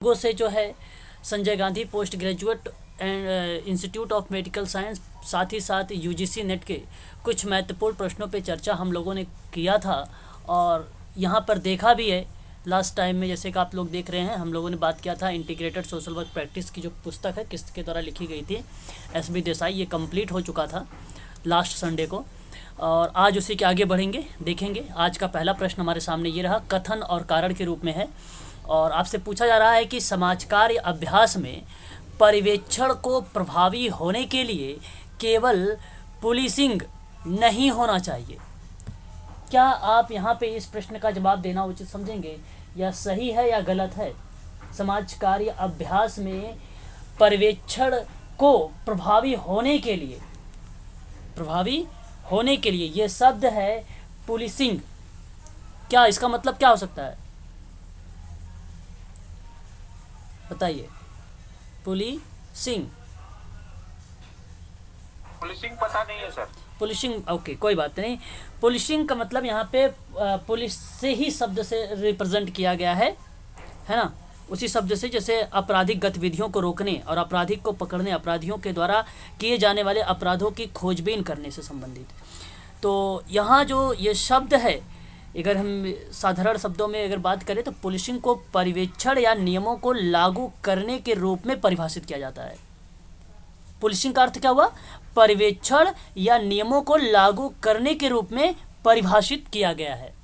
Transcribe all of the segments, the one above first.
लोगों से जो है Sanjay Gandhi post graduate and institute of medical science, साथ ही साथ यूजीसी नेट के कुछ महत्वपूर्ण प्रश्नों पे चर्चा हम लोगों ने किया था और यहाँ पर देखा भी है लास्ट टाइम में। जैसे कि आप लोग देख रहे हैं, हम लोगों ने बात किया था इंटीग्रेटेड सोशल वर्क प्रैक्टिस की जो पुस्तक है किसके द्वारा लिखी गई थी, एस.बी. देसाई। ये कंप्लीट हो चुका था लास्ट संडे को और आज उसी के आगे बढ़ेंगे, देखेंगे। आज का पहला प्रश्न हमारे सामने ये रहा, कथन और कारण के रूप में है और आपसे पूछा जा रहा है कि समाज कार्य अभ्यास में पर्यवेक्षण को प्रभावी होने के लिए केवल पुलिसिंग नहीं होना चाहिए। क्या आप यहाँ पे इस प्रश्न का जवाब देना उचित समझेंगे, या सही है या गलत है? समाज कार्य अभ्यास में पर्यवेक्षण को प्रभावी होने के लिए ये शब्द है पुलिसिंग। क्या इसका मतलब क्या हो सकता है, बताइए। पुलिसिंग पता नहीं है सर। पुलिसिंग ओके, कोई बात नहीं। पुलिसिंग का मतलब यहाँ पे पुलिस से ही शब्द से रिप्रेजेंट किया गया है ना, उसी शब्द से, जैसे आपराधिक गतिविधियों को रोकने और आपराधिक को पकड़ने, अपराधियों के द्वारा किए जाने वाले अपराधों की खोजबीन करने से संबंधित। तो यहाँ जो ये शब्द है, अगर हम साधारण शब्दों में अगर बात करें तो पुलिसिंग को पर्यवेक्षण या नियमों को लागू करने के रूप में परिभाषित किया जाता है। पुलिसिंग का अर्थ क्या हुआ? पर्यवेक्षण या नियमों को लागू करने के रूप में परिभाषित किया गया है।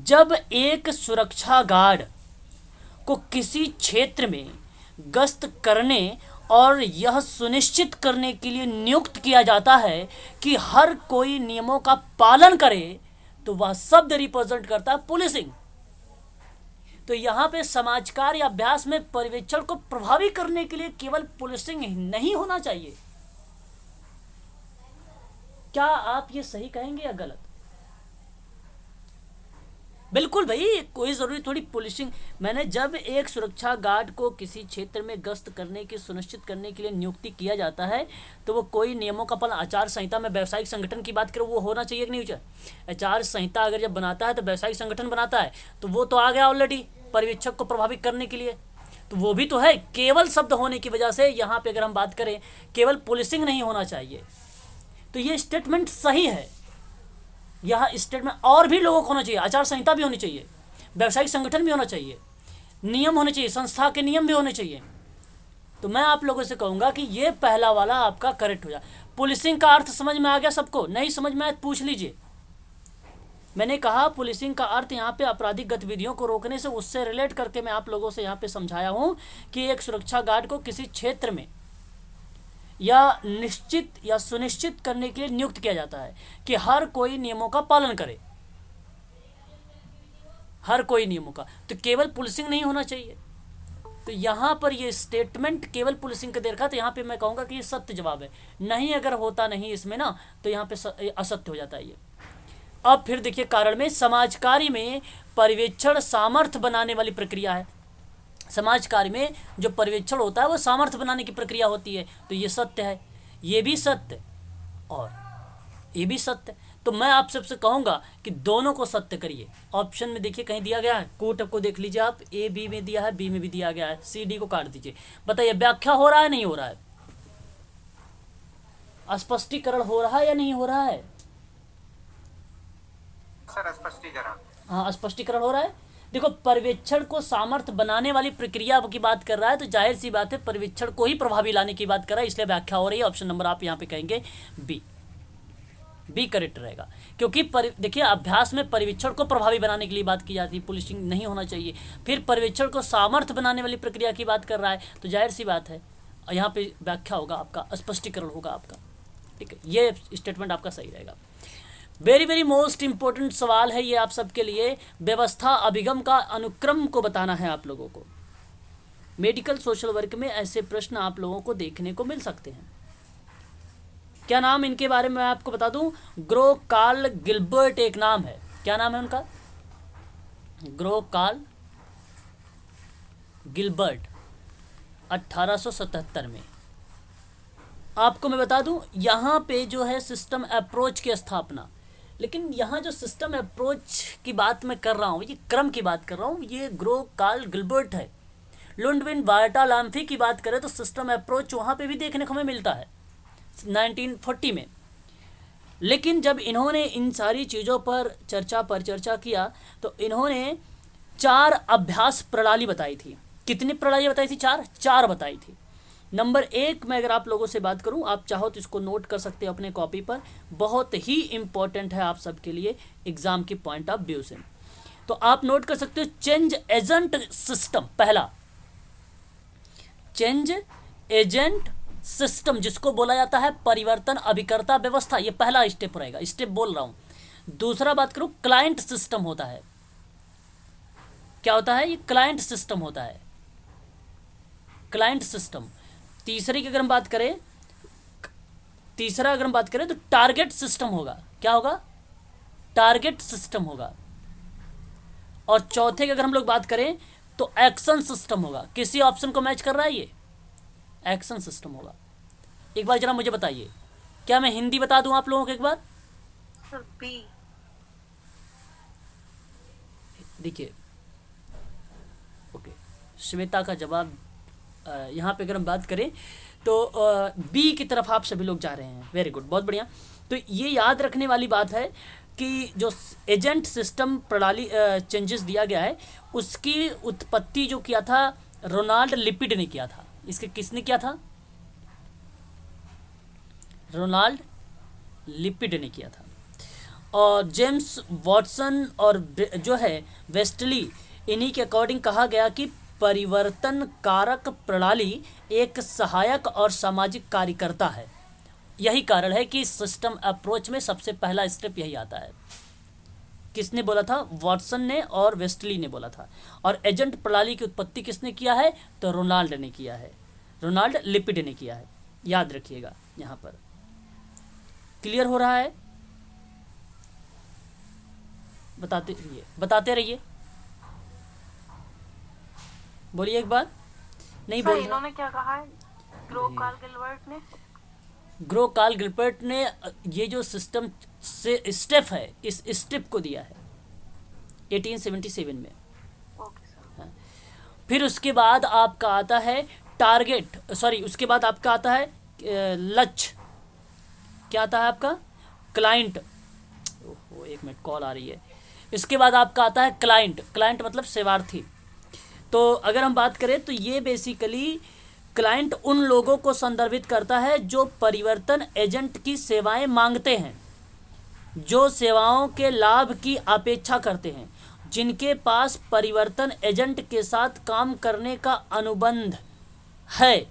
जब एक सुरक्षा गार्ड को किसी क्षेत्र में गश्त करने और यह सुनिश्चित करने के लिए नियुक्त किया जाता है कि हर कोई नियमों का पालन करे, तो वह शब्द रिप्रेजेंट करता है पुलिसिंग। तो यहाँ पे समाज कार्य अभ्यास में पर्यवेक्षण को प्रभावी करने के लिए केवल पुलिसिंग नहीं होना चाहिए। क्या आप ये सही कहेंगे या गलत? बिल्कुल भाई, कोई ज़रूरी थोड़ी पुलिसिंग। मैंने जब एक सुरक्षा गार्ड को किसी क्षेत्र में गश्त करने की सुनिश्चित करने के लिए नियुक्ति किया जाता है, तो वो कोई नियमों का पालन, आचार संहिता में व्यावसायिक संगठन की बात करो, वो होना चाहिए कि नहीं चाहिए? आचार संहिता अगर जब बनाता है तो व्यावसायिक संगठन बनाता है, तो वो तो आ गया ऑलरेडी पर्यवेक्षक को प्रभावित करने के लिए, तो वो भी तो है। केवल शब्द होने की वजह से यहाँ पे अगर हम बात करें केवल पुलिसिंग नहीं होना चाहिए, तो ये स्टेटमेंट सही है। यह स्टेटमेंट और भी लोगों को होना चाहिए, आचार संहिता भी होनी चाहिए, व्यावसायिक संगठन भी होना चाहिए, नियम होने चाहिए, संस्था के नियम भी होने चाहिए। तो मैं आप लोगों से कहूँगा कि ये पहला वाला आपका करेक्ट हो जाए। पुलिसिंग का अर्थ समझ में आ गया सबको? नहीं समझ में आए पूछ लीजिए। मैंने कहा पुलिसिंग का अर्थ यहाँ पे आपराधिक गतिविधियों को रोकने से, उससे रिलेट करके मैं आप लोगों से यहाँ पे समझाया हूँ कि एक सुरक्षा गार्ड को किसी क्षेत्र में या निश्चित या सुनिश्चित करने के लिए नियुक्त किया जाता है कि हर कोई नियमों का पालन करे, हर कोई नियमों का, तो केवल पुलिसिंग नहीं होना चाहिए। तो यहाँ पर ये स्टेटमेंट केवल पुलिसिंग का दे रखा, तो यहाँ पे मैं कहूँगा कि ये सत्य जवाब है। नहीं अगर होता नहीं इसमें ना, तो यहाँ पे असत्य हो जाता है ये। अब फिर देखिए कारण में, समाज कार्य में पर्यवेक्षण सामर्थ्य बनाने वाली प्रक्रिया है। समाज कार्य में जो पर्यवेक्षण होता है वो सामर्थ्य बनाने की प्रक्रिया होती है, तो ये सत्य है, ये भी सत्य और ये भी सत्य। तो मैं आप सबसे कहूँगा कि दोनों को सत्य करिए। ऑप्शन में देखिए कहीं दिया गया है, कोट को देख लीजिए आप, ए बी में दिया है, बी में भी दिया गया है, सी डी को काट दीजिए। बताइए व्याख्या हो रहा है नहीं हो रहा है? स्पष्टीकरण हो रहा है या नहीं हो रहा है? सर स्पष्टीकरण, हाँ स्पष्टीकरण हो रहा है। देखो पर्यवेक्षण को सामर्थ्य बनाने वाली प्रक्रिया की बात कर रहा है, तो जाहिर सी बात है पर्यवेक्षण को ही प्रभावी लाने की बात कर रहा है, इसलिए व्याख्या हो रही है। ऑप्शन नंबर आप यहाँ पे कहेंगे बी करेक्ट रहेगा, क्योंकि देखिए अभ्यास में पर्यवेक्षण को प्रभावी बनाने के लिए बात की जाती है, पुलिसिंग नहीं होना चाहिए। फिर पर्यवेक्षण को सामर्थ्य बनाने वाली प्रक्रिया की बात कर रहा है, तो जाहिर सी बात है यहाँ पे व्याख्या होगा आपका, स्पष्टीकरण होगा आपका। ठीक है, ये स्टेटमेंट आपका सही रहेगा। वेरी मोस्ट इम्पोर्टेंट सवाल है ये आप सबके लिए। व्यवस्था अभिगम का अनुक्रम को बताना है आप लोगों को। मेडिकल सोशल वर्क में ऐसे प्रश्न आप लोगों को देखने को मिल सकते हैं। क्या नाम इनके बारे में मैं आपको बता दूं, ग्रो कार्ल गिलबर्ट एक नाम है। क्या नाम है उनका? ग्रो कार्ल गिलबर्ट, 1877 में। आपको मैं बता दूं यहाँ पे जो है सिस्टम अप्रोच की स्थापना, लेकिन यहाँ जो सिस्टम अप्रोच की बात मैं कर रहा हूँ, ये क्रम की बात कर रहा हूँ, ये ग्रो कार्ल गिलबर्ट है। लुंडविन बार्टालाम्फी की बात करें तो सिस्टम अप्रोच वहाँ पे भी देखने को हमें मिलता है 1940 में। लेकिन जब इन्होंने इन सारी चीज़ों पर चर्चा किया तो इन्होंने 4 अभ्यास प्रणाली बताई थी। कितनी प्रणाली बताई थी? 4 बताई थी। नंबर 1 में अगर आप लोगों से बात करूं, आप चाहो तो इसको नोट कर सकते हो अपने कॉपी पर, बहुत ही इम्पोर्टेंट है आप सबके लिए एग्जाम की पॉइंट ऑफ व्यू से। तो आप नोट कर सकते हो चेंज एजेंट सिस्टम। पहला चेंज एजेंट सिस्टम, जिसको बोला जाता है परिवर्तन अभिकर्ता व्यवस्था, ये पहला स्टेप रहेगा, स्टेप बोल रहा हूं। दूसरा बात करूं, क्लाइंट सिस्टम होता है। क्या होता है? ये क्लाइंट सिस्टम होता है, क्लाइंट सिस्टम। तीसरा अगर हम बात करें तो टारगेट सिस्टम होगा। क्या होगा? टारगेट सिस्टम होगा। और चौथे की अगर हम लोग बात करें तो एक्शन सिस्टम होगा। किसी ऑप्शन को मैच कर रहा है? ये एक्शन सिस्टम होगा। एक बार जरा मुझे बताइए, क्या मैं हिंदी बता दूं आप लोगों को एक बार? Sir B. देखिए, ओके, श्वेता का जवाब यहाँ पे अगर हम बात करें तो बी की तरफ आप सभी लोग जा रहे हैं। वेरी गुड, बहुत बढ़िया। तो ये याद रखने वाली बात है कि जो एजेंट सिस्टम प्रणाली चेंजेस दिया गया है, उसकी उत्पत्ति जो किया था रोनाल्ड लिपिड ने किया था। इसके किसने किया था? रोनाल्ड लिपिड ने किया था। और जेम्स वॉटसन और जो है वेस्टली, इन्हीं के अकॉर्डिंग कहा गया कि परिवर्तन कारक प्रणाली एक सहायक और सामाजिक कार्यकर्ता है। यही कारण है कि सिस्टम अप्रोच में सबसे पहला स्टेप यही आता है। किसने बोला था? वॉटसन ने और वेस्टली ने बोला था। और एजेंट प्रणाली की उत्पत्ति किसने किया है? तो रोनाल्ड ने किया है, रोनाल्ड लिपिड ने किया है। याद रखिएगा यहाँ पर। क्लियर हो रहा है? बताते रहिए। बोलिए एक बार। नहीं बोल रहे। इन्होंने क्या कहा है? ग्रो कार्ल गिलबर्ट ने। ग्रो कार्ल गिलबर्ट ने ये जो सिस्टम से स्टेप है, इस स्टेप को दिया है 1877 में। Okay sir. फिर उसके बाद आपका आता है टारगेट, सॉरी, उसके बाद आपका आता है लक्ष्य। क्या आता है आपका? क्लाइंट। ओहो, एक मिनट, कॉल आ रही है। इसके बाद आपका आता है क्लाइंट। क्लाइंट मतलब सेवार्थी। तो अगर हम बात करें तो ये बेसिकली क्लाइंट उन लोगों को संदर्भित करता है जो परिवर्तन एजेंट की सेवाएं मांगते हैं, जो सेवाओं के लाभ की अपेक्षा करते हैं, जिनके पास परिवर्तन एजेंट के साथ काम करने का अनुबंध है।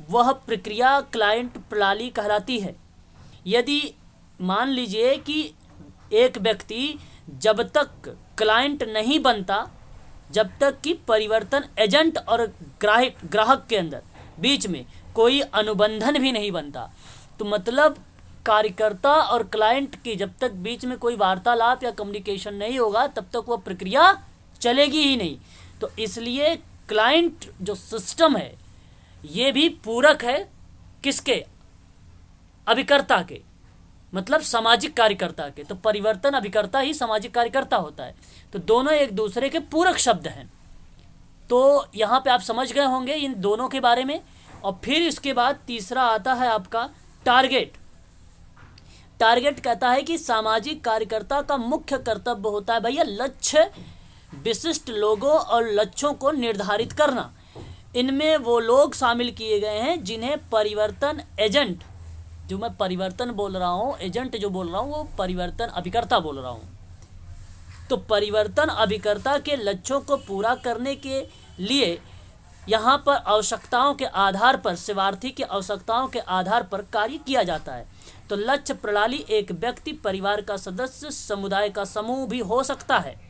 वह प्रक्रिया क्लाइंट प्रणाली कहलाती है। यदि मान लीजिए कि एक व्यक्ति जब तक क्लाइंट नहीं बनता, जब तक कि परिवर्तन एजेंट और ग्राहक के अंदर बीच में कोई अनुबंधन भी नहीं बनता, तो मतलब कार्यकर्ता और क्लाइंट की जब तक बीच में कोई वार्तालाप या कम्युनिकेशन नहीं होगा, तब तक वह प्रक्रिया चलेगी ही नहीं। तो इसलिए क्लाइंट जो सिस्टम है ये भी पूरक है किसके? अभिकर्ता के, मतलब सामाजिक कार्यकर्ता के। तो परिवर्तन अभिकर्ता ही सामाजिक कार्यकर्ता होता है। तो दोनों एक दूसरे के पूरक शब्द हैं। तो यहाँ पे आप समझ गए होंगे इन दोनों के बारे में। और फिर इसके बाद तीसरा आता है आपका टारगेट। टारगेट कहता है कि सामाजिक कार्यकर्ता का मुख्य कर्तव्य होता है भैया लक्ष्य, विशिष्ट लोगों और लक्ष्यों को निर्धारित करना। इनमें वो लोग शामिल किए गए हैं जिन्हें परिवर्तन एजेंट, जो मैं परिवर्तन बोल रहा हूँ, एजेंट जो बोल रहा हूँ वो परिवर्तन अभिकर्ता बोल रहा हूँ। तो परिवर्तन अभिकर्ता के लक्ष्यों को पूरा करने के लिए यहाँ पर आवश्यकताओं के आधार पर, सेवार्थी की आवश्यकताओं के आधार पर कार्य किया जाता है। तो लक्ष्य प्रणाली एक व्यक्ति, परिवार का सदस्य, समुदाय का समूह भी हो सकता है।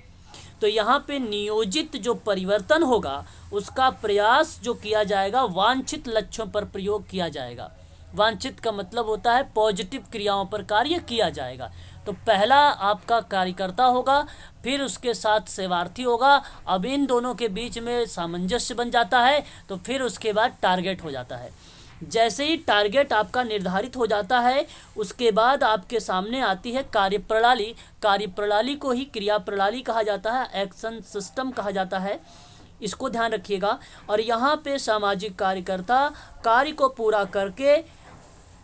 तो यहाँ पे नियोजित जो परिवर्तन होगा उसका प्रयास जो किया जाएगा वांछित लक्ष्यों पर प्रयोग किया जाएगा। वांछित का मतलब होता है पॉजिटिव क्रियाओं पर कार्य किया जाएगा। तो पहला आपका कार्यकर्ता होगा, फिर उसके साथ सेवार्थी होगा। अब इन दोनों के बीच में सामंजस्य बन जाता है, तो फिर उसके बाद टारगेट हो जाता है। जैसे ही टारगेट आपका निर्धारित हो जाता है, उसके बाद आपके सामने आती है कार्यप्रणाली। कार्यप्रणाली को ही क्रिया प्रणाली कहा जाता है, एक्शन सिस्टम कहा जाता है। इसको ध्यान रखिएगा। और यहाँ पे सामाजिक कार्यकर्ता कार्य को पूरा करके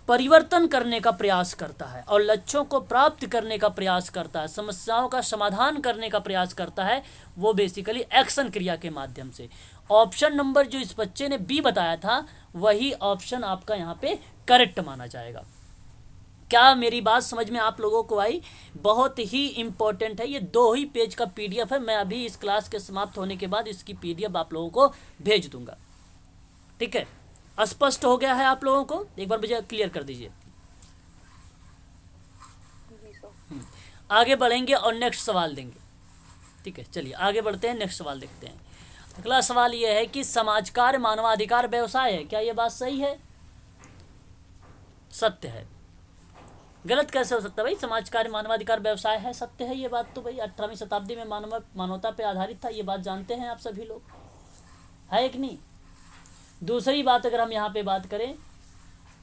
परिवर्तन करने का प्रयास करता है और लक्ष्यों को प्राप्त करने का प्रयास करता है, समस्याओं का समाधान करने का प्रयास करता है, वो बेसिकली एक्शन क्रिया के माध्यम से। ऑप्शन नंबर जो इस बच्चे ने बी बताया था वही ऑप्शन आपका यहाँ पे करेक्ट माना जाएगा। क्या मेरी बात समझ में आप लोगों को आई? बहुत ही इंपॉर्टेंट है, ये 2 ही पेज का पीडीएफ है। मैं अभी इस क्लास के समाप्त होने के बाद इसकी पीडीएफ आप लोगों को भेज दूंगा। ठीक है, स्पष्ट हो गया है आप लोगों को? एक बार मुझे क्लियर कर दीजिए। जी सर। आगे बढ़ेंगे और नेक्स्ट सवाल देंगे। ठीक है, चलिए आगे बढ़ते हैं, नेक्स्ट सवाल देखते हैं। अगला सवाल यह है कि समाज कार्य मानवाधिकार व्यवसाय है, क्या यह बात सही है? सत्य है। गलत कैसे हो सकता है भाई? समाज कार्य मानवाधिकार व्यवसाय है, सत्य है ये बात तो भाई। 18वीं शताब्दी में मानवता पे आधारित था, ये बात जानते हैं आप सभी लोग, है कि नहीं? दूसरी बात अगर हम यहाँ पे बात करें,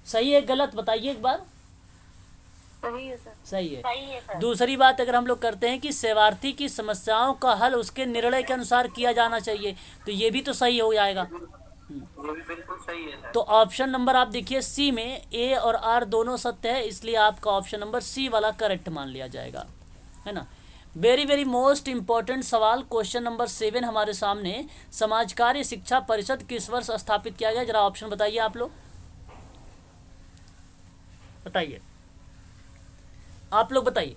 सही है गलत बताइए एक बार। सही है सर। सही है। सही है सर। दूसरी बात अगर हम लोग करते हैं कि सेवार्थी की समस्याओं का हल उसके निर्णय के अनुसार किया जाना चाहिए, तो ये भी तो सही हो जाएगा। वो भी बिल्कुल सही है सर। तो ऑप्शन नंबर आप देखिए सी में ए और आर दोनों सत्य है, इसलिए आपका ऑप्शन नंबर सी वाला करेक्ट मान लिया जाएगा, है ना। वेरी वेरी मोस्ट इंपॉर्टेंट सवाल, क्वेश्चन नंबर 7 हमारे सामने। समाज कार्य शिक्षा परिषद किस वर्ष स्थापित किया गया? जरा ऑप्शन बताइए आप लोग, बताइए आप लोग बताइए।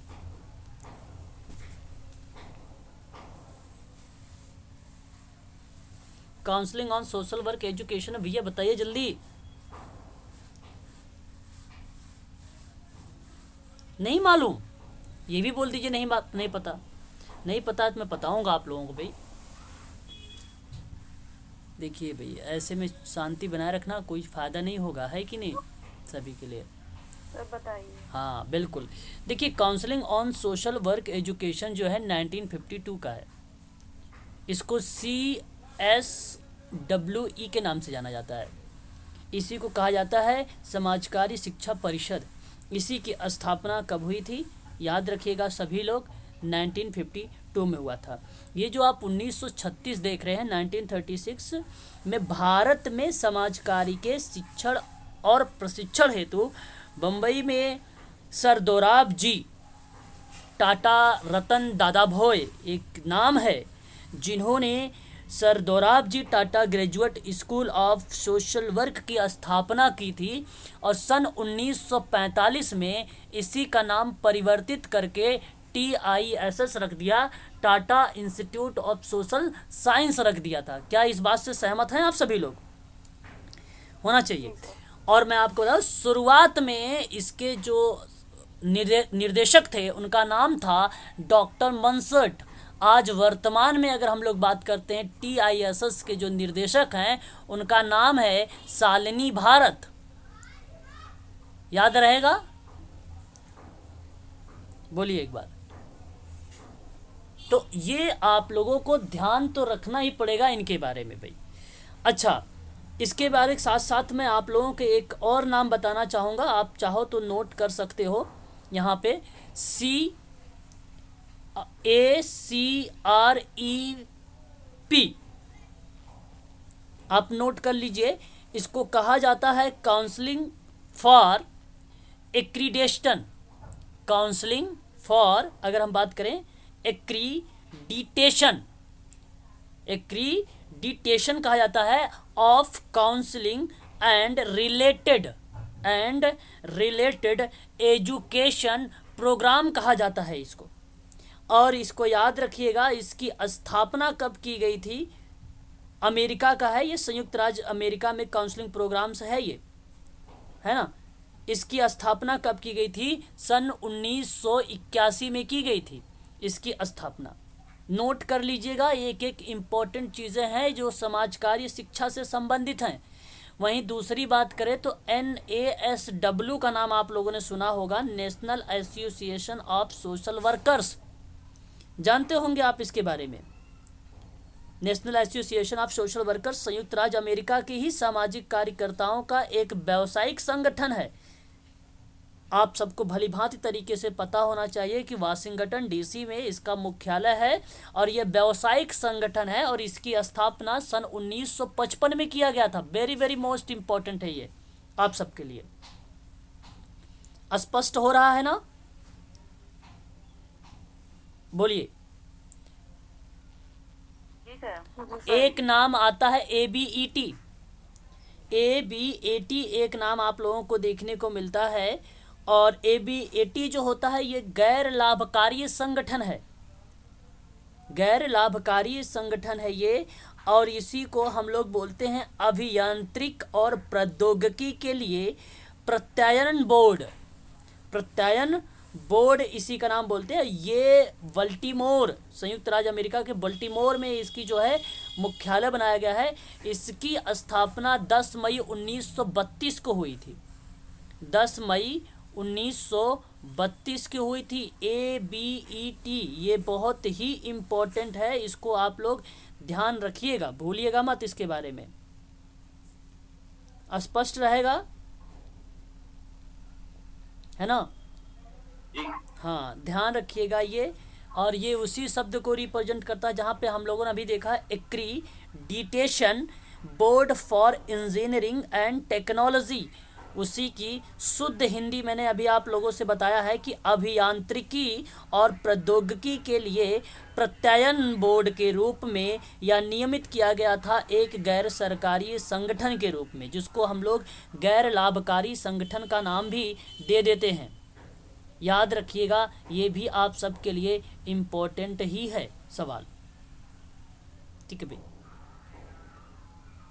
Counselling on social work education, भैया बताइए जल्दी। नहीं मालूम? ये भी बोल दीजिए नहीं बात नहीं पता। नहीं पता है तो मैं बताऊंगा आप लोगों को भाई। देखिए भाई, ऐसे में शांति बनाए रखना कोई फ़ायदा नहीं होगा, है कि नहीं, सभी के लिए। सर बताइए। हाँ बिल्कुल। देखिए counselling on social work education जो है 1952 का है। इसको CSWE के नाम से जाना जाता है। इसी को कहा जाता है समाजकारी शिक्षा परिषद। इसी की स्थापना कब हुई थी? याद रखिएगा सभी लोग, 1952 में हुआ था। ये जो आप 1936 देख रहे हैं, 1936 में भारत में समाजकारी के शिक्षण और प्रशिक्षण हेतु बम्बई में सर दोराबजी टाटा रतन दादाभाई एक नाम है, जिन्होंने sir Dorabji Tata graduate school of social work की स्थापना की थी और सन 1945 में इसी का नाम परिवर्तित करके TISS रख दिया, Tata institute of social science रख दिया था। क्या इस बात से सहमत हैं आप सभी लोग? होना चाहिए। और मैं आपको बताऊं, शुरुआत में इसके जो निर्देशक थे उनका नाम था डॉक्टर मनसर्ट। आज वर्तमान में अगर हम लोग बात करते हैं TISS के जो निर्देशक हैं उनका नाम है शालिनी भारत। याद रहेगा? बोलिए एक बार। तो ये आप लोगों को ध्यान तो रखना ही पड़ेगा इनके बारे में भाई। अच्छा, इसके बारे के साथ साथ मैं आप लोगों के एक और नाम बताना चाहूँगा, आप चाहो तो नोट कर सकते हो यहाँ पे। CACREP आप नोट कर लीजिए। इसको कहा जाता है counselling for accreditation. Counselling for, अगर हम बात करें एक्रीडिटेशन, एक्रीडिटेशन कहा जाता है of counselling and related education programme कहा जाता है इसको। और इसको याद रखिएगा, इसकी स्थापना कब की गई थी? अमेरिका का है ये, संयुक्त राज्य अमेरिका में काउंसलिंग प्रोग्राम्स है ये, है ना। इसकी स्थापना कब की गई थी? सन 1981 में की गई थी इसकी स्थापना। नोट कर लीजिएगा, एक एक इम्पॉर्टेंट चीज़ें हैं जो समाज कार्य शिक्षा से संबंधित हैं। वहीं दूसरी बात करें तो NASW का नाम आप लोगों ने सुना होगा, national association of social workers. जानते होंगे आप इसके बारे में। National association of social workers संयुक्त राज्य अमेरिका की ही सामाजिक कार्यकर्ताओं का एक व्यावसायिक संगठन है। आप सबको भलीभांति तरीके से पता होना चाहिए कि वाशिंगटन डीसी में इसका मुख्यालय है और यह व्यावसायिक संगठन है और इसकी स्थापना सन 1955 में किया गया था। वेरी वेरी मोस्ट इम्पोर्टेंट है ये आप सबके लिए। स्पष्ट हो रहा है ना? बोलिए। ठीक है। एक नाम आता है ABET। ABET एक नाम आप लोगों को देखने को मिलता है और ABET जो होता है ये गैर लाभकारी संगठन है। गैर लाभकारी संगठन है ये, और इसी को हम लोग बोलते हैं अभियांत्रिक और प्रौद्योगिकी के लिए प्रत्यायन बोर्ड। प्रत्यायन बोर्ड इसी का नाम बोलते हैं। ये बल्टीमोर, संयुक्त राज्य अमेरिका के बल्टीमोर में इसकी जो है मुख्यालय बनाया गया है। इसकी स्थापना 10 मई 1932 को हुई थी। 10 मई 1932 की हुई थी। ABET ये बहुत ही इम्पोर्टेंट है, इसको आप लोग ध्यान रखिएगा, भूलिएगा मत इसके बारे में। स्पष्ट रहेगा, है ना? हाँ, ध्यान रखिएगा ये। और ये उसी शब्द को रिप्रेजेंट करता है जहाँ पे हम लोगों ने अभी देखा है accreditation board for engineering and technology. उसी की शुद्ध हिंदी मैंने अभी आप लोगों से बताया है कि अभियांत्रिकी और प्रौद्योगिकी के लिए प्रत्यायन बोर्ड के रूप में या नियमित किया गया था एक गैर सरकारी संगठन के रूप में, जिसको हम लोग गैर लाभकारी संगठन का नाम भी दे देते हैं। याद रखिएगा, ये भी आप सबके लिए इम्पोर्टेंट ही है सवाल। ठीक है भाई,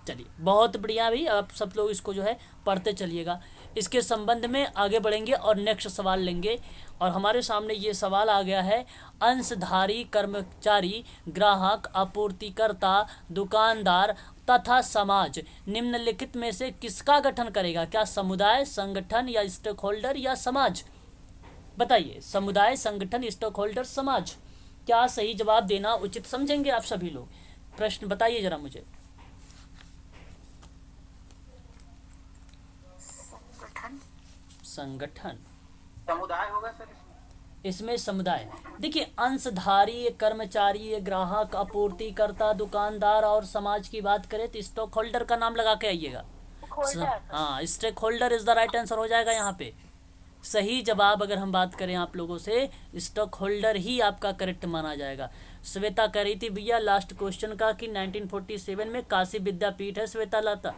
चलिए बहुत बढ़िया भाई। आप सब लोग इसको जो है पढ़ते चलिएगा। इसके संबंध में आगे बढ़ेंगे और नेक्स्ट सवाल लेंगे। और हमारे सामने ये सवाल आ गया है, अंशधारी कर्मचारी, ग्राहक, आपूर्तिकर्ता, दुकानदार तथा समाज निम्नलिखित में से किसका गठन करेगा? क्या समुदाय, संगठन या स्टेक होल्डर या समाज? बताइए, समुदाय, संगठन, स्टेक होल्डर, समाज, क्या सही जवाब देना उचित समझेंगे आप सभी लोग? प्रश्न बताइए जरा मुझे। संगठन समुदाय होगा सर इसमें समुदाय। देखिए, अंशधारी, कर्मचारी, ग्राहक, आपूर्तिकर्ता, दुकानदार और समाज की बात करें तो स्टॉक होल्डर का नाम लगा के आइएगा। हाँ, stakeholder is the right answer हो जाएगा यहाँ पे। सही जवाब अगर हम बात करें आप लोगों से, स्टॉक होल्डर ही आपका करेक्ट माना जाएगा। श्वेता कह रही थी भैया लास्ट क्वेश्चन का कि 1947 में काशी विद्यापीठ है। श्वेता लाता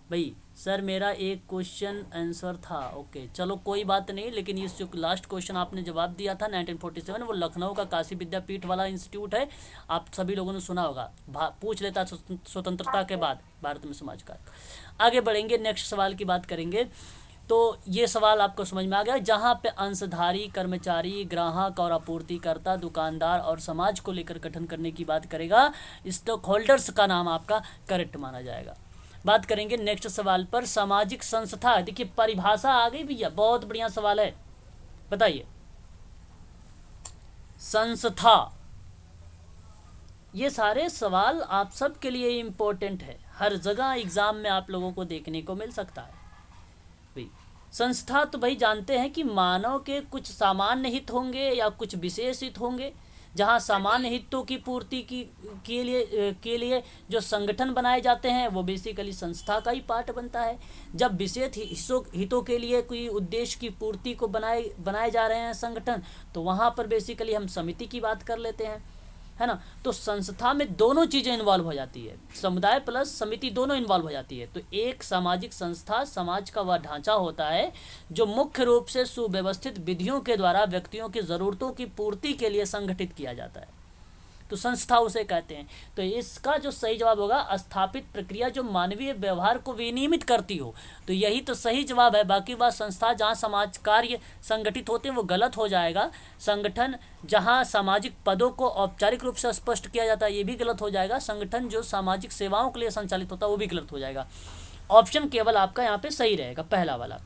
भाई, सर मेरा एक क्वेश्चन आंसर था। ओके चलो कोई बात नहीं, लेकिन ये जो लास्ट क्वेश्चन आपने जवाब दिया था 1947, वो लखनऊ का काशी विद्यापीठ वाला इंस्टीट्यूट है। आप सभी लोगों ने सुना होगा, पूछ लेता स्वतंत्रता के बाद भारत में समाज का। आगे बढ़ेंगे, नेक्स्ट सवाल की बात करेंगे। तो ये सवाल आपको समझ में आ गया, जहाँ पे अंशधारी, कर्मचारी, ग्राहक और आपूर्तिकर्ता, दुकानदार और समाज को लेकर गठन करने की बात करेगा, स्टॉक होल्डर्स का नाम आपका करेक्ट माना जाएगा। बात करेंगे नेक्स्ट सवाल पर, सामाजिक संस्था। देखिए परिभाषा आ गई भैया, बहुत बढ़िया सवाल है। बताइए, संस्था। ये सारे सवाल आप सब के लिए इम्पोर्टेंट है, हर जगह एग्जाम में आप लोगों को देखने को मिल सकता है भाई। संस्था तो भाई जानते हैं कि मानव के कुछ सामान्य हित होंगे या कुछ विशेष हित होंगे। जहाँ सामान्य हितों की पूर्ति के लिए जो संगठन बनाए जाते हैं वो बेसिकली संस्था का ही पार्ट बनता है। जब विशेष हितों के लिए कोई उद्देश्य की पूर्ति को बनाए जा रहे हैं संगठन, तो वहाँ पर बेसिकली हम समिति की बात कर लेते हैं, है ना। तो संस्था में दोनों चीज़ें इन्वॉल्व हो जाती है, समुदाय प्लस समिति दोनों इन्वॉल्व हो जाती है। तो एक सामाजिक संस्था समाज का वह ढांचा होता है जो मुख्य रूप से सुव्यवस्थित विधियों के द्वारा व्यक्तियों की ज़रूरतों की पूर्ति के लिए संगठित किया जाता है, तो संस्था उसे कहते हैं। तो इसका जो सही जवाब होगा, स्थापित प्रक्रिया जो मानवीय व्यवहार को विनियमित करती हो, तो यही तो सही जवाब है। बाकी बात संस्था जहाँ समाज कार्य संगठित होते हैं वो गलत हो जाएगा। संगठन जहाँ सामाजिक पदों को औपचारिक रूप से स्पष्ट किया जाता है ये भी गलत हो जाएगा। संगठन जो सामाजिक सेवाओं के लिए संचालित होता है वो भी गलत हो जाएगा। ऑप्शन केवल आपका यहाँ पे सही रहेगा, पहला वाला।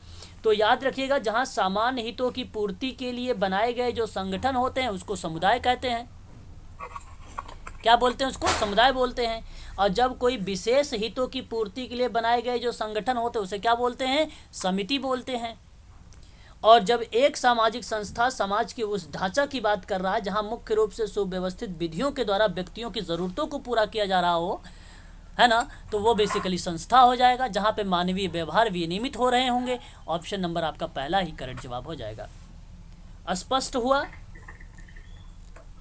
तो याद रखिएगा, जहाँ सामान्य हितों की पूर्ति के लिए बनाए गए जो संगठन होते हैं उसको समुदाय कहते हैं। क्या बोलते हैं उसको? समुदाय बोलते हैं। और जब कोई विशेष हितों की पूर्ति के लिए बनाए गए जो संगठन होते हैं उसे क्या बोलते हैं? समिति बोलते हैं। और जब एक सामाजिक संस्था समाज के उस ढांचा की बात कर रहा है जहां मुख्य रूप से सुव्यवस्थित विधियों के द्वारा व्यक्तियों की ज़रूरतों को पूरा किया जा रहा हो, है ना, तो वो बेसिकली संस्था हो जाएगा जहाँ पे मानवीय व्यवहार विनियमित हो रहे होंगे। ऑप्शन नंबर आपका पहला ही करेक्ट जवाब हो जाएगा। स्पष्ट हुआ?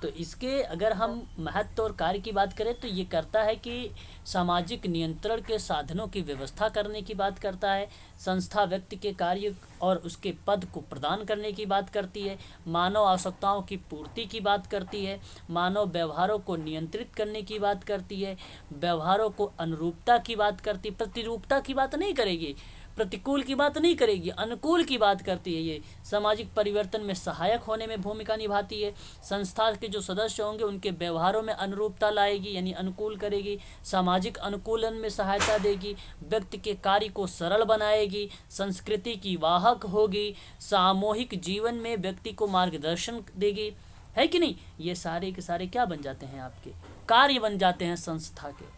तो इसके अगर हम महत्व और कार्य की बात करें तो ये करता है कि सामाजिक नियंत्रण के साधनों की व्यवस्था करने की बात करता है। संस्था व्यक्ति के कार्य और उसके पद को प्रदान करने की बात करती है। मानव आवश्यकताओं की पूर्ति की बात करती है। मानव व्यवहारों को नियंत्रित करने की बात करती है। व्यवहारों को अनुरूपता की बात करती, प्रतिरूपता की बात नहीं करेगी, प्रतिकूल की बात नहीं करेगी, अनुकूल की बात करती है। ये सामाजिक परिवर्तन में सहायक होने में भूमिका निभाती है। संस्था के जो सदस्य होंगे उनके व्यवहारों में अनुरूपता लाएगी, यानी अनुकूल करेगी। सामाजिक अनुकूलन में सहायता देगी। व्यक्ति के कार्य को सरल बनाएगी। संस्कृति की वाहक होगी। सामूहिक जीवन में व्यक्ति को मार्गदर्शन देगी, है कि नहीं। ये सारे के सारे क्या बन जाते हैं, आपके कार्य बन जाते हैं संस्था के।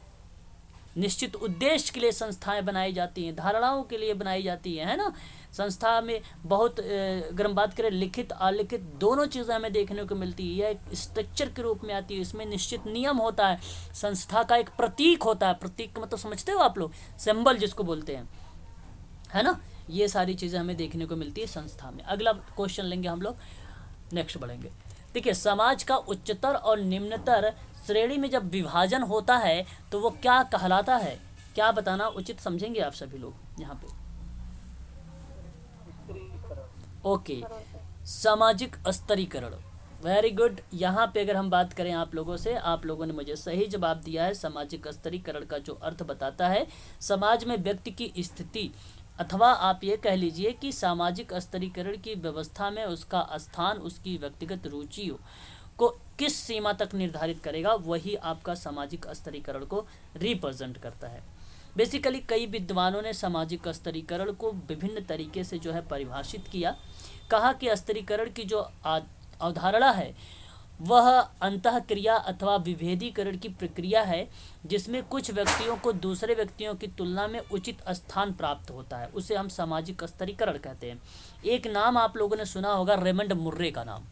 निश्चित उद्देश्य के लिए संस्थाएं बनाई जाती हैं, धारणाओं के लिए बनाई जाती हैं, है ना। संस्था में बहुत अगर हम बात करें लिखित अलिखित दोनों चीज़ें हमें देखने को मिलती है। यह एक स्ट्रक्चर के रूप में आती है, इसमें निश्चित नियम होता है। संस्था का एक प्रतीक होता है, प्रतीक का मतलब समझते हो आप लोग, सिंबल जिसको बोलते हैं, है ना। ये सारी चीज़ें हमें देखने को मिलती है संस्था में। अगला क्वेश्चन लेंगे हम लोग, नेक्स्ट बढ़ेंगे। देखिए, समाज का उच्चतर और निम्नतर श्रेणी में जब विभाजन होता है तो वो क्या कहलाता है, क्या बताना उचित समझेंगे आप सभी लोग यहाँ पे। ओके, सामाजिक स्तरीकरण, वेरी गुड। यहाँ पे अगर हम बात करें आप लोगों से, आप लोगों ने मुझे सही जवाब दिया है। सामाजिक स्तरीकरण का जो अर्थ बताता है, समाज में व्यक्ति की स्थिति, अथवा आप ये कह लीजिए कि सामाजिक स्तरीकरण की व्यवस्था में उसका स्थान उसकी व्यक्तिगत रुचियों को किस सीमा तक निर्धारित करेगा, वही आपका सामाजिक स्तरीकरण को रिप्रेजेंट करता है। बेसिकली कई विद्वानों ने सामाजिक स्तरीकरण को विभिन्न तरीके से जो है परिभाषित किया। कहा कि स्तरीकरण की जो अवधारणा है वह अंतःक्रिया अथवा विभेदीकरण की प्रक्रिया है, जिसमें कुछ व्यक्तियों को दूसरे व्यक्तियों की तुलना में उचित स्थान प्राप्त होता है, उसे हम सामाजिक स्तरीकरण कहते हैं। एक नाम आप लोगों ने सुना होगा, रेमंड मुर्रे का नाम।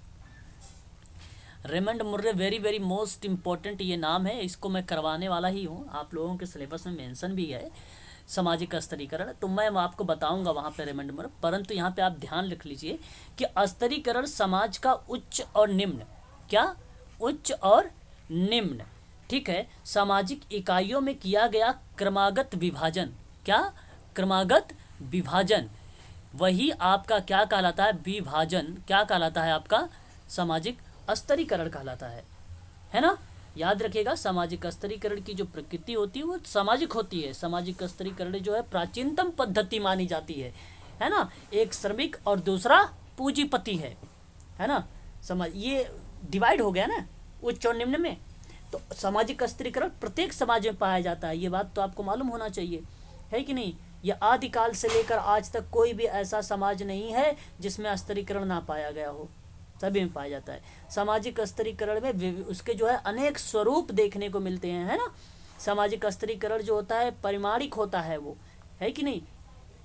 Raymond Murray very very most important ये नाम है, इसको मैं करवाने वाला ही हूँ, आप लोगों के सिलेबस में मेंशन भी है सामाजिक स्तरीकरण, तो मैं आपको बताऊंगा वहाँ पे रेमंड मुर्रे। परंतु यहाँ पे आप ध्यान रख लीजिए कि स्तरीकरण समाज का उच्च और निम्न, क्या उच्च और निम्न, ठीक है, सामाजिक इकाइयों में किया गया क्रमागत विभाजन, क्या क्रमागत विभाजन, वही आपका क्या कहलाता है, विभाजन क्या कहलाता है, आपका सामाजिक स्तरीकरण कहलाता है ना। याद रखिएगा, सामाजिक स्तरीकरण की जो प्रकृति होती है वो सामाजिक होती है। सामाजिक स्तरीकरण जो है प्राचीनतम पद्धति मानी जाती है ना। एक श्रमिक और दूसरा पूंजीपति है ना। समाज ये डिवाइड हो गया ना उच्च और निम्न में, तो सामाजिक स्तरीकरण प्रत्येक समाज में पाया जाता है। ये बात तो आपको मालूम होना चाहिए, है कि नहीं। ये आदिकाल से लेकर आज तक कोई भी ऐसा समाज नहीं है जिसमें स्तरीकरण ना पाया गया हो, सभी में पाया जाता है। सामाजिक स्तरीकरण में उसके जो है अनेक स्वरूप देखने को मिलते हैं, है ना। सामाजिक स्तरीकरण जो होता है परिमाणिक होता है, वो है कि नहीं।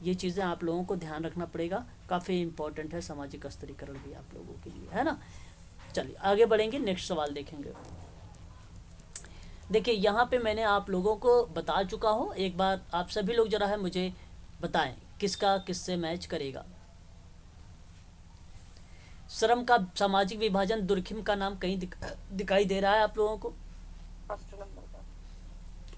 ये चीज़ें आप लोगों को ध्यान रखना पड़ेगा, काफ़ी इंपॉर्टेंट है सामाजिक स्तरीकरण भी आप लोगों के लिए, है ना। चलिए आगे बढ़ेंगे, नेक्स्ट सवाल देखेंगे। देखिए यहाँ पे मैंने आप लोगों को बता चुका हूँ, एक बार आप सभी लोग जरा है मुझे बताएं किसका किससे मैच करेगा। श्रम का सामाजिक विभाजन दुर्खिम का नाम कहीं दिखाई दे रहा है आप लोगों को? फर्स्ट नंबर पर।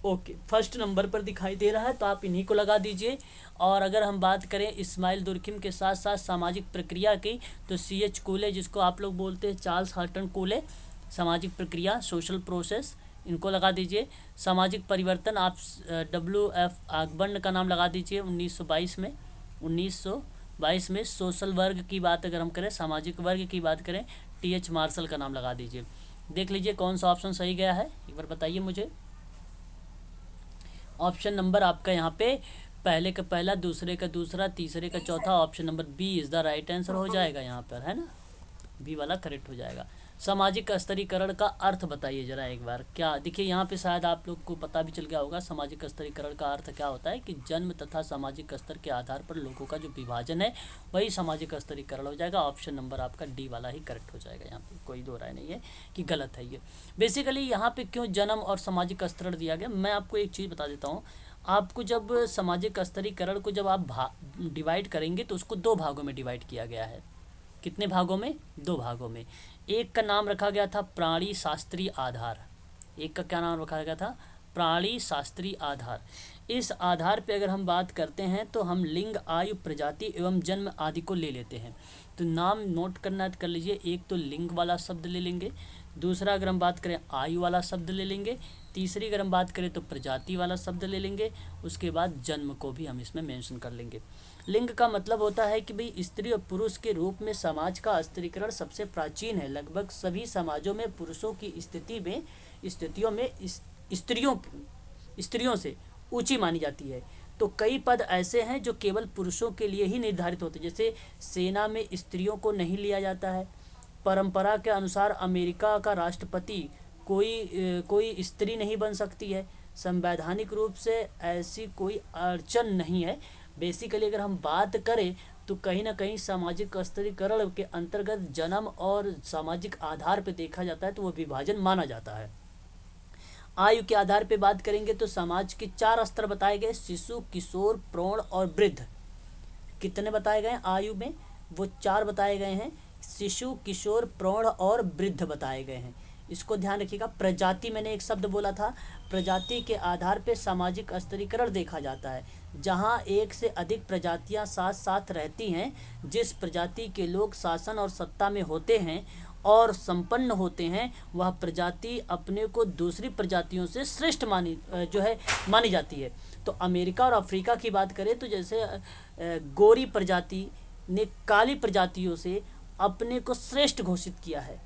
ओके, फर्स्ट नंबर पर दिखाई दे रहा है, तो आप इन्हीं को लगा दीजिए। और अगर हम बात करें इस्माइल दुर्खिम के साथ साथ सामाजिक प्रक्रिया की, तो CH कूले, जिसको आप लोग बोलते हैं चार्ल्स हर्टन कूले, सामाजिक प्रक्रिया सोशल प्रोसेस, इनको लगा दीजिए। सामाजिक परिवर्तन आप WF आगबर्न का नाम लगा दीजिए, 1922 में सोशल वर्ग की बात अगर हम करें, सामाजिक वर्ग की बात करें, TH मार्शल का नाम लगा दीजिए। देख लीजिए कौन सा ऑप्शन सही गया है, एक बार बताइए मुझे। ऑप्शन नंबर आपका यहाँ पे पहले का पहला, दूसरे का दूसरा, तीसरे का चौथा, option number B is the right answer हो जाएगा यहाँ पर, है ना। B वाला करेक्ट हो जाएगा। सामाजिक स्तरीकरण का अर्थ बताइए जरा एक बार। क्या देखिए यहाँ पे शायद आप लोग को पता भी चल गया होगा, सामाजिक स्तरीकरण का अर्थ क्या होता है कि जन्म तथा सामाजिक स्तर के आधार पर लोगों का जो विभाजन है वही सामाजिक स्तरीकरण हो जाएगा। ऑप्शन नंबर आपका डी वाला ही करेक्ट हो जाएगा। यहाँ पे कोई दो राय नहीं है कि गलत है ये। बेसिकली यहाँ पे क्यों जन्म और सामाजिक स्तरण दिया गया, मैं आपको एक चीज़ बता देता हूँ। आपको जब सामाजिक स्तरीकरण को जब आप डिवाइड करेंगे तो उसको दो भागों में डिवाइड किया गया है। कितने भागों में? दो भागों में। एक का नाम रखा गया था प्राणी शास्त्रीय आधार। एक का क्या नाम रखा गया था? प्राणी शास्त्रीय आधार। इस आधार पे अगर हम बात करते हैं तो हम लिंग, आयु, प्रजाति एवं जन्म आदि को ले लेते हैं। तो नाम नोट करना कर लीजिए। एक तो लिंग वाला शब्द ले लेंगे, दूसरा अगर हम बात करें आयु वाला शब्द ले लेंगे, तीसरी अगर हम बात करें तो प्रजाति वाला शब्द ले लेंगे, उसके बाद जन्म को भी हम इसमें मेंशन कर लेंगे। लिंग का मतलब होता है कि भाई स्त्री और पुरुष के रूप में समाज का स्त्रीकरण सबसे प्राचीन है। लगभग सभी समाजों में पुरुषों की स्थितियों में स्त्रियों से ऊंची मानी जाती है। तो कई पद ऐसे हैं जो केवल पुरुषों के लिए ही निर्धारित होते हैं। जैसे सेना में स्त्रियों को नहीं लिया जाता है। परंपरा के अनुसार अमेरिका का राष्ट्रपति कोई स्त्री नहीं बन सकती है। संवैधानिक रूप से ऐसी कोई अड़चन नहीं है। बेसिकली अगर हम बात करें तो कहीं ना कहीं सामाजिक स्तरीकरण के अंतर्गत जन्म और सामाजिक आधार पर देखा जाता है तो वो विभाजन माना जाता है। आयु के आधार पर बात करेंगे तो समाज के 4 स्तर बताए गए: शिशु, किशोर, प्रौढ़ और वृद्ध। कितने बताए गए आयु में? वो 4 बताए गए हैं। शिशु, किशोर, प्रौढ़ और वृद्ध बताए गए हैं। इसको ध्यान रखिएगा। प्रजाति, मैंने एक शब्द बोला था, प्रजाति के आधार पर सामाजिक स्तरीकरण देखा जाता है। जहां एक से अधिक प्रजातियां साथ साथ रहती हैं, जिस प्रजाति के लोग शासन और सत्ता में होते हैं और संपन्न होते हैं, वह प्रजाति अपने को दूसरी प्रजातियों से श्रेष्ठ मानी जाती है। तो अमेरिका और अफ्रीका की बात करें तो जैसे गोरी प्रजाति ने काली प्रजातियों से अपने को श्रेष्ठ घोषित किया है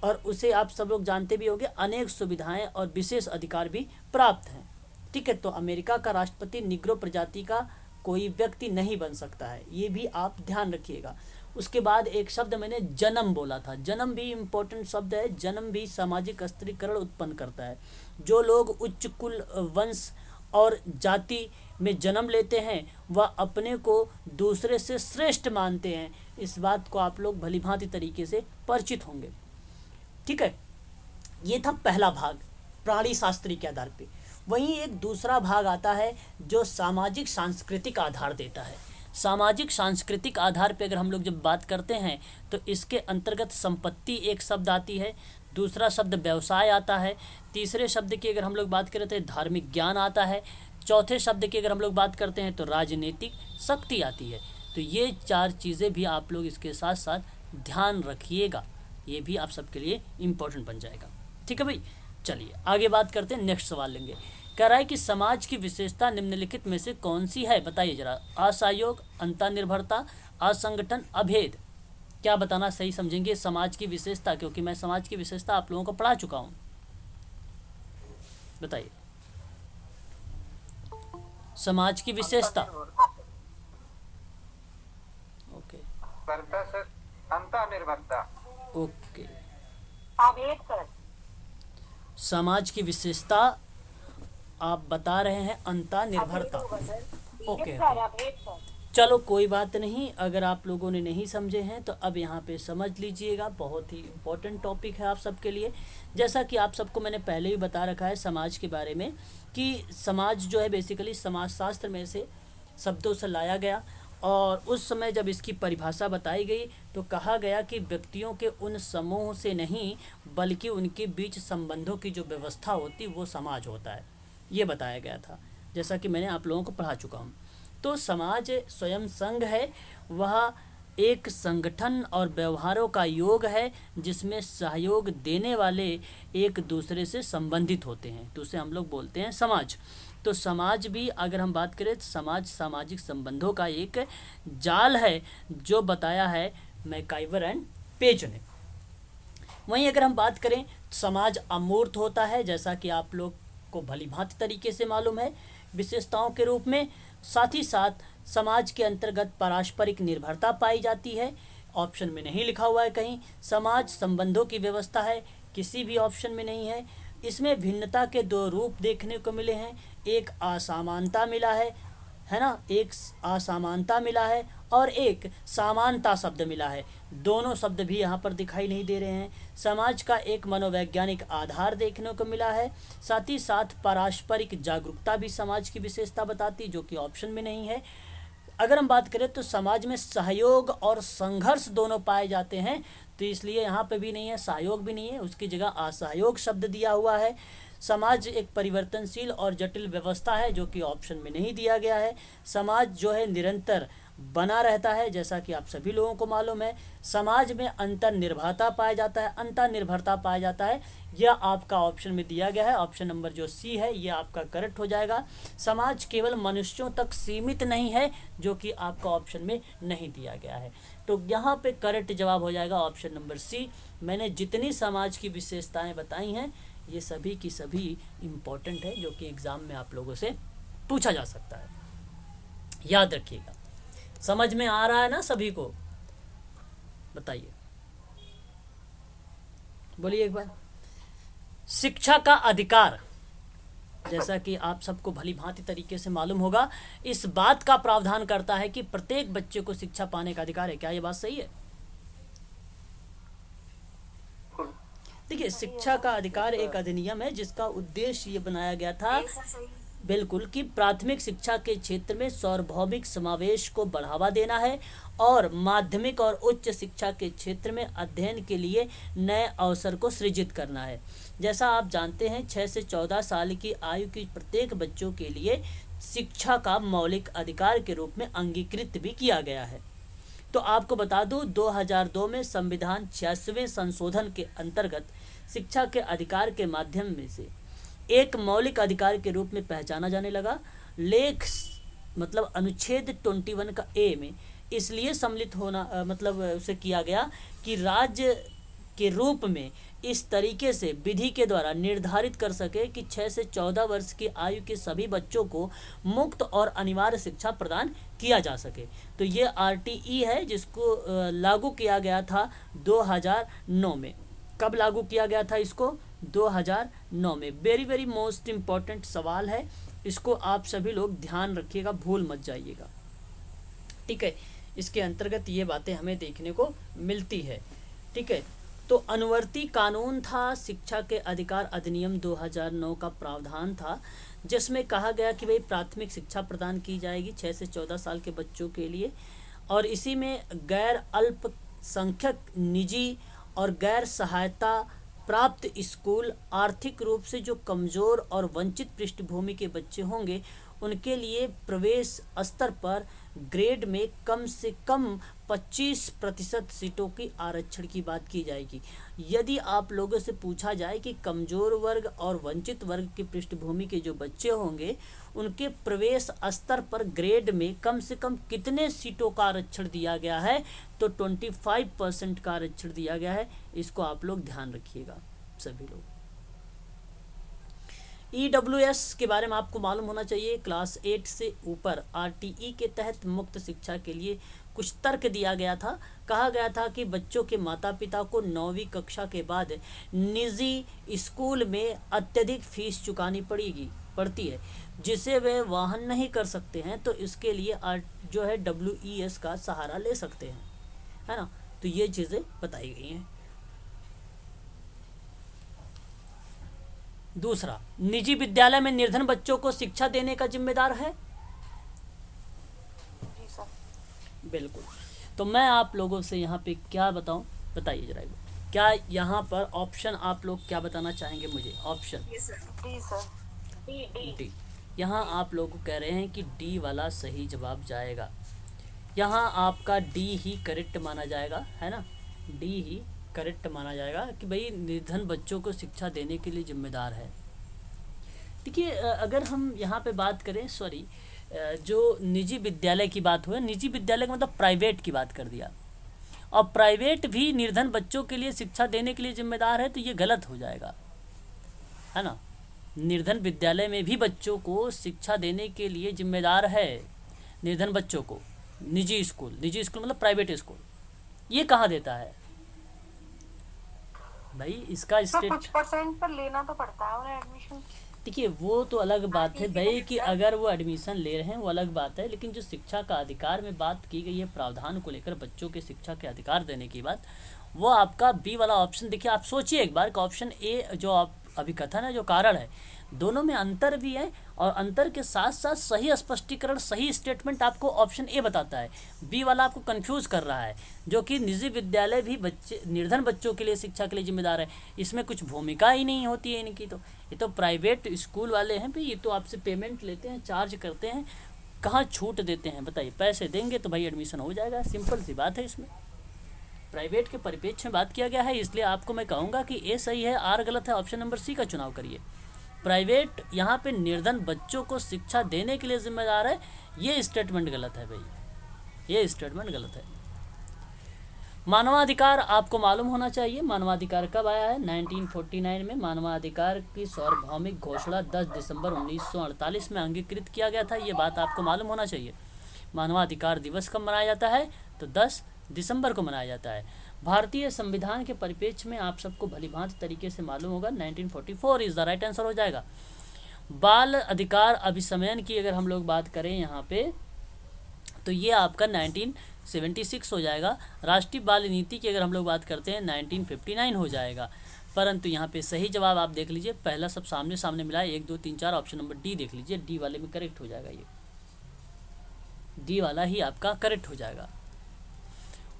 और उसे आप सब लोग जानते भी होंगे, अनेक सुविधाएं और विशेष अधिकार भी प्राप्त हैं। ठीक है, तो अमेरिका का राष्ट्रपति निग्रो प्रजाति का कोई व्यक्ति नहीं बन सकता है, ये भी आप ध्यान रखिएगा। उसके बाद एक शब्द मैंने जन्म बोला था। जन्म भी इम्पोर्टेंट शब्द है। जन्म भी सामाजिक स्तरीकरण उत्पन्न करता है। जो लोग उच्च कुल, वंश और जाति में जन्म लेते हैं वह अपने को दूसरे से श्रेष्ठ मानते हैं। इस बात को आप लोग भलीभांति तरीके से परिचित होंगे। ठीक है, ये था पहला भाग प्राणी शास्त्री के आधार पे। वहीं एक दूसरा भाग आता है जो सामाजिक सांस्कृतिक आधार देता है। सामाजिक सांस्कृतिक आधार पे अगर हम लोग जब बात करते हैं तो इसके अंतर्गत संपत्ति एक शब्द आती है, दूसरा शब्द व्यवसाय आता है, तीसरे शब्द की अगर हम लोग बात करें तो धार्मिक ज्ञान आता है, चौथे शब्द की अगर हम लोग बात करते हैं तो राजनीतिक शक्ति आती है। तो ये 4 चीज़ें भी आप लोग इसके साथ साथ ध्यान रखिएगा, ये भी आप सबके लिए इम्पोर्टेंट बन जाएगा। ठीक है भाई, चलिए आगे बात करते हैं। नेक्स्ट सवाल लेंगे। कह रहा है कि समाज की विशेषता निम्नलिखित में से कौन सी है, बताइए जरा। असहयोग, अंतर्निर्भरता, असंगठन, अभेद। क्या बताना सही समझेंगे समाज की विशेषता, क्योंकि मैं समाज की विशेषता आप लोगों को पढ़ा चुका हूँ। बताइए समाज की विशेषता। ओके अंतर्निर्भरता। Okay, Aved sir. समाज की विशेषता आप बता रहे हैं अंतर्निर्भरता। Okay, sir Aved sir. चलो कोई बात नहीं, अगर आप लोगों ने नहीं समझे हैं तो अब यहाँ पे समझ लीजिएगा। बहुत ही इम्पोर्टेंट टॉपिक है आप सबके लिए। जैसा कि आप सबको मैंने पहले ही बता रखा है समाज के बारे में कि समाज जो है बेसिकली समाजशास्त्र में से शब्दों से लाया गया और उस समय जब इसकी परिभाषा बताई गई तो कहा गया कि व्यक्तियों के उन समूह से नहीं बल्कि उनके बीच संबंधों की जो व्यवस्था होती वो समाज होता है, ये बताया गया था, जैसा कि मैंने आप लोगों को पढ़ा चुका हूँ। तो समाज स्वयं संघ है, वह एक संगठन और व्यवहारों का योग है जिसमें सहयोग देने वाले एक दूसरे से संबंधित होते हैं, तो उसे हम लोग बोलते हैं समाज। तो समाज भी अगर हम बात करें तो समाज सामाजिक संबंधों का एक जाल है जो बताया है मैकाइवर एंड पेज ने। वहीं अगर हम बात करें समाज अमूर्त होता है, जैसा कि आप लोग को भलीभांति तरीके से मालूम है विशेषताओं के रूप में। साथ ही साथ समाज के अंतर्गत पारस्परिक निर्भरता पाई जाती है ऑप्शन में नहीं लिखा हुआ है कहीं। समाज संबंधों की व्यवस्था है, किसी भी ऑप्शन में नहीं है। इसमें भिन्नता के दो रूप देखने को मिले हैं, एक असमानता मिला है ना, एक असमानता मिला है और एक समानता शब्द मिला है। दोनों शब्द भी यहाँ पर दिखाई नहीं दे रहे हैं। समाज का एक मनोवैज्ञानिक आधार देखने को मिला है, साथ ही साथ पारस्परिक जागरूकता भी समाज की विशेषता बताती, जो कि ऑप्शन में नहीं है। अगर हम बात करें तो समाज में सहयोग और संघर्ष दोनों पाए जाते हैं, तो इसलिए यहाँ पे भी नहीं है, सहयोग भी नहीं है, उसकी जगह असहयोग शब्द दिया हुआ है। समाज एक परिवर्तनशील और जटिल व्यवस्था है, जो कि ऑप्शन में नहीं दिया गया है। समाज जो है निरंतर बना रहता है, जैसा कि आप सभी लोगों को मालूम है। समाज में अंतर्निर्भरता पाया जाता है, अंतर्निर्भरता पाया जाता है, यह आपका ऑप्शन में दिया गया है। ऑप्शन नंबर जो सी है ये आपका करेक्ट हो जाएगा। समाज केवल मनुष्यों तक सीमित नहीं है, जो कि आपका ऑप्शन में नहीं दिया गया है। तो यहाँ पे करेक्ट जवाब हो जाएगा ऑप्शन नंबर सी। मैंने जितनी समाज की विशेषताएं बताई हैं ये सभी की सभी इम्पोर्टेंट है, जो कि एग्ज़ाम में आप लोगों से पूछा जा सकता है, याद रखिएगा। समझ में आ रहा है ना सभी को? बताइए, बोलिए एक बार। शिक्षा का अधिकार, जैसा कि आप सबको भली भांति तरीके से मालूम होगा, इस बात का प्रावधान करता है कि प्रत्येक बच्चे को शिक्षा पाने का अधिकार है। क्या ये बात सही है? देखिए, शिक्षा का अधिकार एक अधिनियम है जिसका उद्देश्य ये बनाया गया था बिल्कुल कि प्राथमिक शिक्षा के क्षेत्र में सार्वभौमिक समावेश को बढ़ावा देना है और माध्यमिक और उच्च शिक्षा के क्षेत्र में अध्ययन के लिए नए अवसर को सृजित करना है। जैसा आप जानते हैं 6 से 14 साल की आयु के प्रत्येक बच्चों के लिए शिक्षा का मौलिक अधिकार के रूप में अंगीकृत भी किया गया है। तो आपको बता दूं 2002 में संविधान 86वें संशोधन के अंतर्गत शिक्षा के अधिकार के माध्यम में से एक मौलिक अधिकार के रूप में पहचाना जाने लगा। लेख मतलब अनुच्छेद 21 का ए में इसलिए सम्मिलित होना मतलब उसे किया गया कि राज्य के रूप में इस तरीके से विधि के द्वारा निर्धारित कर सके कि 6 से 14 वर्ष की आयु के सभी बच्चों को मुक्त और अनिवार्य शिक्षा प्रदान किया जा सके। तो ये आरटीई है जिसको लागू किया गया था 2009 में। कब लागू किया गया था इसको? 2009 में। वेरी वेरी मोस्ट इम्पॉर्टेंट सवाल है, इसको आप सभी लोग ध्यान रखिएगा, भूल मत जाइएगा, ठीक है। इसके अंतर्गत ये बातें हमें देखने को मिलती है, ठीक है। तो अनुवर्ती कानून था शिक्षा के अधिकार अधिनियम 2009 का प्रावधान था, जिसमें कहा गया कि भाई प्राथमिक शिक्षा प्रदान की जाएगी 6 से 14 साल के बच्चों के लिए, और इसी में गैर अल्पसंख्यक निजी और गैर सहायता प्राप्त स्कूल, आर्थिक रूप से जो कमज़ोर और वंचित पृष्ठभूमि के बच्चे होंगे उनके लिए प्रवेश स्तर पर ग्रेड में कम से कम 25% सीटों की आरक्षण की बात की जाएगी। यदि आप लोगों से पूछा जाए कि कमज़ोर वर्ग और वंचित वर्ग की पृष्ठभूमि के जो बच्चे होंगे उनके प्रवेश स्तर पर ग्रेड में कम से कम कितने सीटों का आरक्षण दिया गया है, तो 25% का आरक्षण दिया गया है। इसको आप लोग ध्यान रखिएगा सभी लोग। EWS के बारे में आपको मालूम होना चाहिए। क्लास 8 से ऊपर RTE के तहत मुक्त शिक्षा के लिए कुछ तर्क दिया गया था। कहा गया था कि बच्चों के माता पिता को 9वीं कक्षा के बाद निजी स्कूल में अत्यधिक फीस चुकानी पड़ती है, जिसे वे वहन नहीं कर सकते हैं, तो इसके लिए जो है WES का सहारा ले सकते हैं, है ना। तो ये चीज़ें बताई गई हैं। दूसरा, निजी विद्यालय में निर्धन बच्चों को शिक्षा देने का जिम्मेदार है? जी सर। बिल्कुल। तो मैं आप लोगों से यहाँ पे क्या बताऊँ, बताइए जरा, क्या यहाँ पर ऑप्शन आप लोग क्या बताना चाहेंगे मुझे? Option D sir. डी। यहाँ आप लोग कह रहे हैं कि डी वाला सही जवाब जाएगा। यहाँ आपका डी ही करेक्ट माना जाएगा, है ना। डी ही करेक्ट माना जाएगा कि भाई निर्धन बच्चों को शिक्षा देने के लिए जिम्मेदार है। देखिए, अगर हम यहाँ पे बात करें, जो निजी विद्यालय की बात हुई, निजी विद्यालय का मतलब प्राइवेट की बात कर दिया, और प्राइवेट भी निर्धन बच्चों के लिए शिक्षा देने के लिए जिम्मेदार है, तो ये गलत हो जाएगा, है ना। निर्धन विद्यालय में भी बच्चों को शिक्षा देने के लिए जिम्मेदार है, निर्धन बच्चों को निजी स्कूल मतलब प्राइवेट स्कूल, ये कहाँ देता है भाई? इसका सर स्टेट, कुछ परसेंट पर लेना तो पड़ता है उन्हें एडमिशन। देखिए वो तो अलग बात है इसी भाई को कि मिलता है। अगर वो एडमिशन ले रहे हैं वो अलग बात है, लेकिन जो शिक्षा का अधिकार में बात की गई है, प्रावधान को लेकर बच्चों के शिक्षा के अधिकार देने की बात, वो आपका बी वाला ऑप्शन। देखिए आप सोचिए एक बार कि ऑप्शन ए जो आप अभी कथन है, जो कारण है, दोनों में अंतर भी है, और अंतर के साथ साथ सही स्पष्टीकरण, सही स्टेटमेंट आपको ऑप्शन ए बताता है। बी वाला आपको कंफ्यूज कर रहा है, जो कि निजी विद्यालय भी बच्चे, निर्धन बच्चों के लिए शिक्षा के लिए जिम्मेदार है। इसमें कुछ भूमिका ही नहीं होती है इनकी, तो ये तो प्राइवेट स्कूल वाले हैं भाई, ये तो आपसे पेमेंट लेते हैं, चार्ज करते हैं, कहाँ छूट देते हैं बताइए? पैसे देंगे तो भाई एडमिशन हो जाएगा, सिंपल सी बात है। इसमें प्राइवेट के परिप्रेक्ष्य में बात किया गया है, इसलिए आपको मैं कहूँगा कि ए सही है, आर गलत है, ऑप्शन नंबर सी का चुनाव करिए। प्राइवेट यहाँ पे निर्धन बच्चों को शिक्षा देने के लिए जिम्मेदार है, ये स्टेटमेंट गलत है भाई, ये स्टेटमेंट गलत है। मानवाधिकार आपको मालूम होना चाहिए। मानवाधिकार कब आया है? 1949 में मानवाधिकार की सार्वभौमिक घोषणा 10 दिसंबर 1948 में अंगीकृत किया गया था, ये बात आपको मालूम होना चाहिए। मानवाधिकार दिवस कब मनाया जाता है? तो 10 दिसंबर को मनाया जाता है। भारतीय संविधान के परिप्रेक्ष्य में आप सबको भलीभांति तरीके से मालूम होगा, 1944 इज द राइट आंसर हो जाएगा। बाल अधिकार अभिसमयन की अगर हम लोग बात करें यहाँ पे, तो ये आपका 1976 हो जाएगा। राष्ट्रीय बाल नीति की अगर हम लोग बात करते हैं 1959 हो जाएगा। परंतु यहाँ पे सही जवाब आप देख लीजिए, पहला सब सामने सामने मिला है, 1 2 3 4, ऑप्शन नंबर डी देख लीजिए, डी वाले में करेक्ट हो जाएगा, ये डी वाला ही आपका करेक्ट हो जाएगा।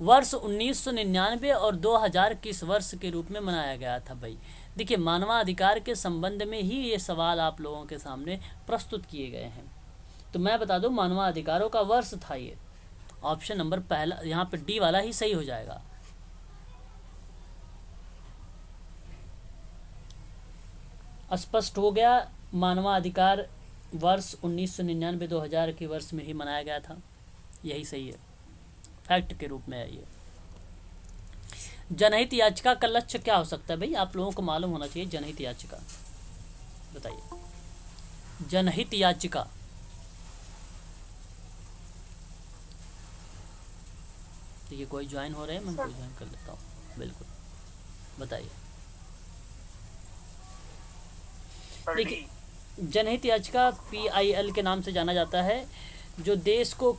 वर्ष 1999 और 2000 किस वर्ष के रूप में मनाया गया था भाई? देखिए मानवाधिकार के संबंध में ही ये सवाल आप लोगों के सामने प्रस्तुत किए गए हैं, तो मैं बता दूं मानवाधिकारों का वर्ष था ये, ऑप्शन नंबर पहला यहाँ पे डी वाला ही सही हो जाएगा। स्पष्ट हो गया, मानवाधिकार वर्ष 1999-2000 के वर्ष में ही मनाया गया था, यही सही है, फैक्ट के रूप में है ये। जनहित याचिका का लक्ष्य क्या हो सकता है भाई? आप लोगों को मालूम होना चाहिए जनहित याचिका, बताइए जनहित याचिका। देखिए कोई ज्वाइन हो रहे हैं, मैं कोई ज्वाइन कर लेता हूँ, बिल्कुल बताइए। देखिए जनहित याचिका PIL के नाम से जाना जाता है, जो देश को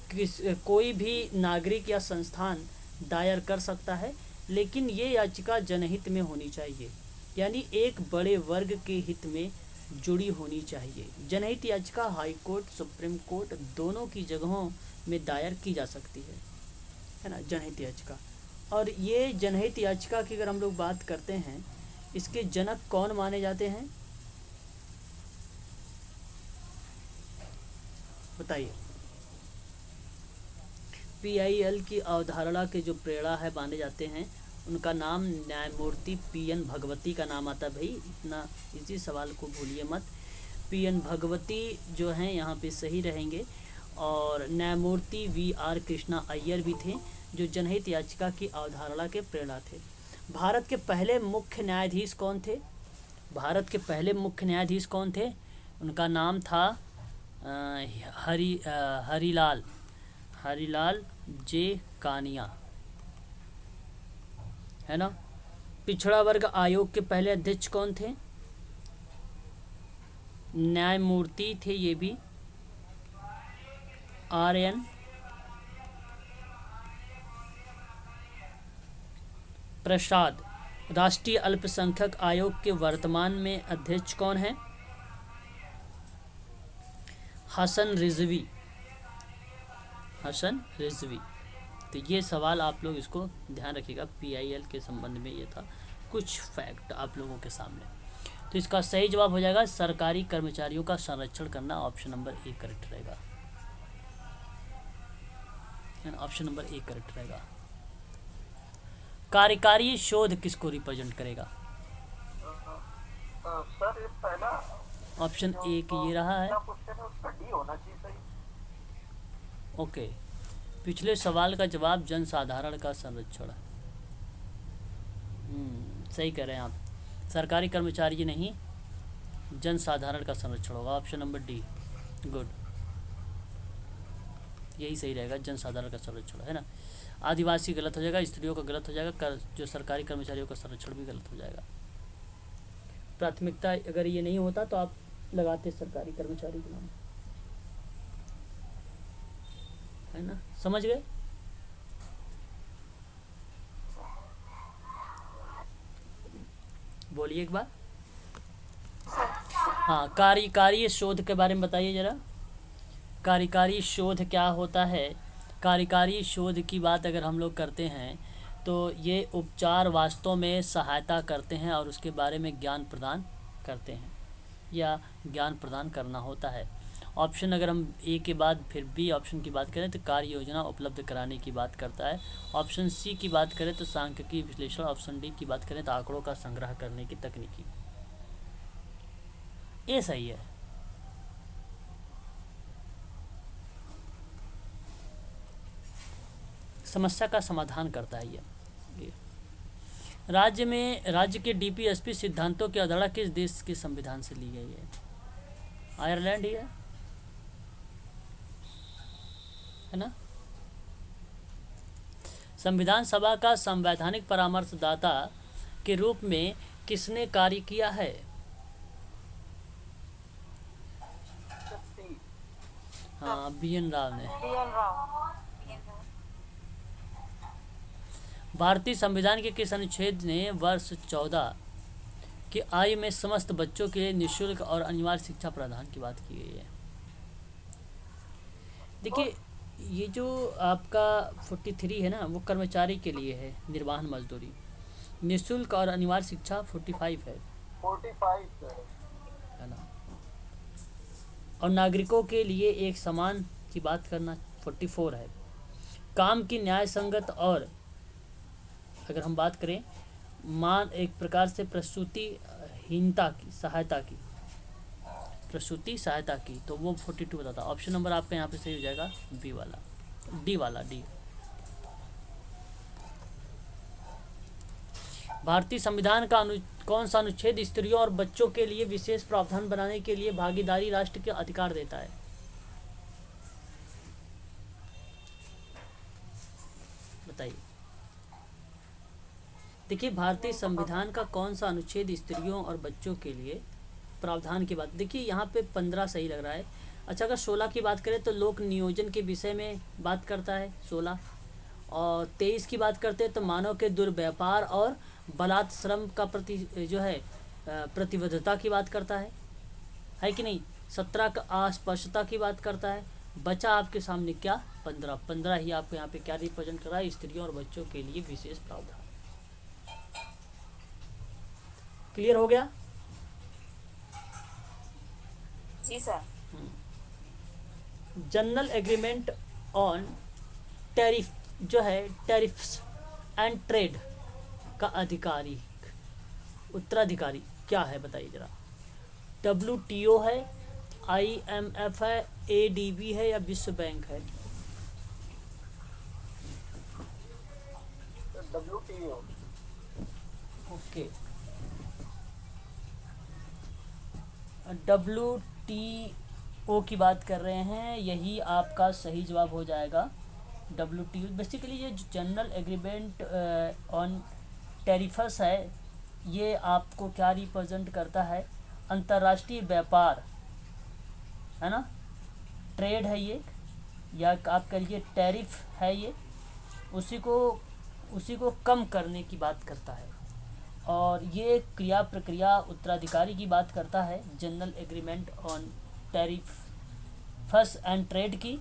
कोई भी नागरिक या संस्थान दायर कर सकता है, लेकिन ये याचिका जनहित में होनी चाहिए, यानी एक बड़े वर्ग के हित में जुड़ी होनी चाहिए। जनहित याचिका हाई कोर्ट, सुप्रीम कोर्ट दोनों की जगहों में दायर की जा सकती है ना, जनहित याचिका। और ये जनहित याचिका की अगर हम लोग बात करते हैं, इसके जनक कौन माने जाते हैं बताइए? PIL की अवधारणा के जो प्रेरणा है माने जाते हैं, उनका नाम न्यायमूर्ति PN भगवती का नाम आता है भाई, इतना इसी सवाल को भूलिए मत। PN भगवती जो हैं यहाँ पे सही रहेंगे, और न्यायमूर्ति VR कृष्णा अय्यर भी थे, जो जनहित याचिका की अवधारणा के प्रेरणा थे। भारत के पहले मुख्य न्यायाधीश कौन थे? भारत के पहले मुख्य न्यायाधीश कौन थे? उनका नाम था हरिलाल जे कानिया, है ना। पिछड़ा वर्ग आयोग के पहले अध्यक्ष कौन थे? न्यायमूर्ति थे ये भी, RN प्रसाद। राष्ट्रीय अल्पसंख्यक आयोग के वर्तमान में अध्यक्ष कौन है? हसन रिजवी, हसन रिजवी। तो ये सवाल आप लोग इसको ध्यान रखिएगा, PIL के संबंध में ये था कुछ फैक्ट आप लोगों के सामने। तो इसका सही जवाब हो जाएगा सरकारी कर्मचारियों का संरक्षण करना, ऑप्शन नंबर ए करेक्ट रहेगा, ऑप्शन नंबर ए करेक्ट रहेगा। कार्यकारी शोध किसको रिप्रेजेंट करेगा? सर ये पहला ऑप्शन ए की ये रहा है, क्वेश्चन है उसका डी होना चाहिए सही। ओके। पिछले सवाल का जवाब जनसाधारण का संरक्षण। सही कह रहे हैं आप, सरकारी कर्मचारी नहीं, जनसाधारण का संरक्षण होगा, ऑप्शन नंबर डी, गुड, यही सही रहेगा, जनसाधारण का संरक्षण, है ना। आदिवासी गलत हो जाएगा, स्त्रियों का गलत हो जाएगा, जो सरकारी कर्मचारियों का संरक्षण भी गलत हो जाएगा। प्राथमिकता अगर ये नहीं होता तो आप लगाते सरकारी कर्मचारी के नाम, है ना, समझ गए। बोलिए एक बार। हाँ, कार्यकारी शोध के बारे में बताइए जरा। कार्यकारी शोध क्या होता है? कार्यकारी शोध की बात अगर हम लोग करते हैं तो ये उपचार वास्तव में सहायता करते हैं और उसके बारे में ज्ञान प्रदान करते हैं या ज्ञान प्रदान करना होता है। ऑप्शन अगर हम ए के बाद फिर बी ऑप्शन की बात करें तो कार्य योजना उपलब्ध कराने की बात करता है। ऑप्शन सी की बात करें तो सांख्यिकी विश्लेषण। ऑप्शन डी की बात करें तो आंकड़ों का संग्रह करने की तकनीकी। ये सही है। समस्या का समाधान करता है ये। राज्य के डीपीएसपी सिद्धांतों की अवधारणा किस देश के संविधान से ली गई है? आयरलैंड ही है ना। संविधान सभा का संवैधानिक परामर्शदाता के रूप में किसने कार्य किया है? हाँ, बी.एन. राव ने। बी.एन. राव। भारतीय संविधान के किस अनुच्छेद ने वर्ष 14 की आयु में समस्त बच्चों के लिए निःशुल्क और अनिवार्य शिक्षा प्रदान की बात की गई है? देखिए, ये जो आपका 43 है ना, वो कर्मचारी के लिए है, निर्वहन मजदूरी। निःशुल्क और अनिवार्य शिक्षा 45 है 45 है ना। और नागरिकों के लिए एक समान की बात करना 44 है। काम की न्याय संगत और अगर हम बात करें मान एक प्रकार से प्रसूतिहीनता की सहायता की, प्रसूति सहायता की, तो वो 42 बताता। ऑप्शन नंबर आपका यहाँ पे सही हो जाएगा बी वाला, डी। भारतीय संविधान का कौन सा अनुच्छेद स्त्रियों और बच्चों के लिए विशेष प्रावधान बनाने के लिए भागीदारी राष्ट्र के अधिकार देता है? बताइए। देखिए, भारतीय संविधान का कौन सा अनुच्छेद स्त्रियों और बच्चों के लिए प्रावधान की बात। देखिए, यहाँ पे 15 सही लग रहा है। अच्छा, अगर 16 की बात करें तो लोक नियोजन के विषय में बात करता है 16। और 23 की बात करते हैं तो मानव के दुर्व्यापार और बलात् श्रम का प्रतिबद्धता की बात करता है कि नहीं। 17 का अस्पष्टता की बात करता है। बचा आपके सामने क्या 15 ही आपको यहाँ पे क्या रिप्रेजेंट कर रहा है? स्त्रियों और बच्चों के लिए विशेष प्रावधान। क्लियर हो गया? जी sir. General agreement on tariff जो है, टैरिफ्स एंड ट्रेड का उत्तराधिकारी क्या है? बताइए जरा। WTO है, IMF है, ADB है या विश्व बैंक है? WTO। ओके, WTO की बात कर रहे हैं, यही आपका सही जवाब हो जाएगा। WTO बेसिकली ये जनरल एग्रीमेंट ऑन टैरिफ्स है, ये आपको क्या रिप्रेजेंट करता है? अंतर्राष्ट्रीय व्यापार, है ना, ट्रेड है ये, या आप कहिए टैरिफ है ये, उसी को कम करने की बात करता है। और ये क्रिया प्रक्रिया उत्तराधिकारी की बात करता है, general agreement on tariffs and trade की,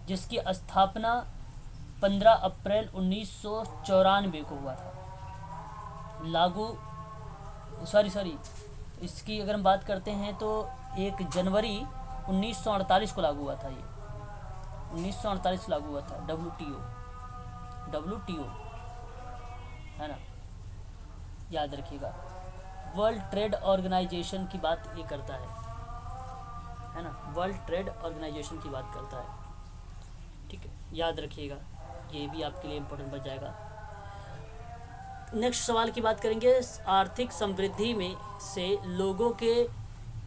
जिसकी स्थापना 15 अप्रैल 1994 को हुआ था। इसकी अगर हम बात करते हैं तो 1 जनवरी 1948 को लागू हुआ था। ये 1948 लागू हुआ था। WTO है ना, याद रखिएगा। वर्ल्ड ट्रेड ऑर्गेनाइजेशन की बात ये करता है ना, वर्ल्ड ट्रेड ऑर्गेनाइजेशन की बात करता है। ठीक है, याद रखिएगा, ये भी आपके लिए इम्पोर्टेंट बच जाएगा। नेक्स्ट सवाल की बात करेंगे। आर्थिक समृद्धि में से लोगों के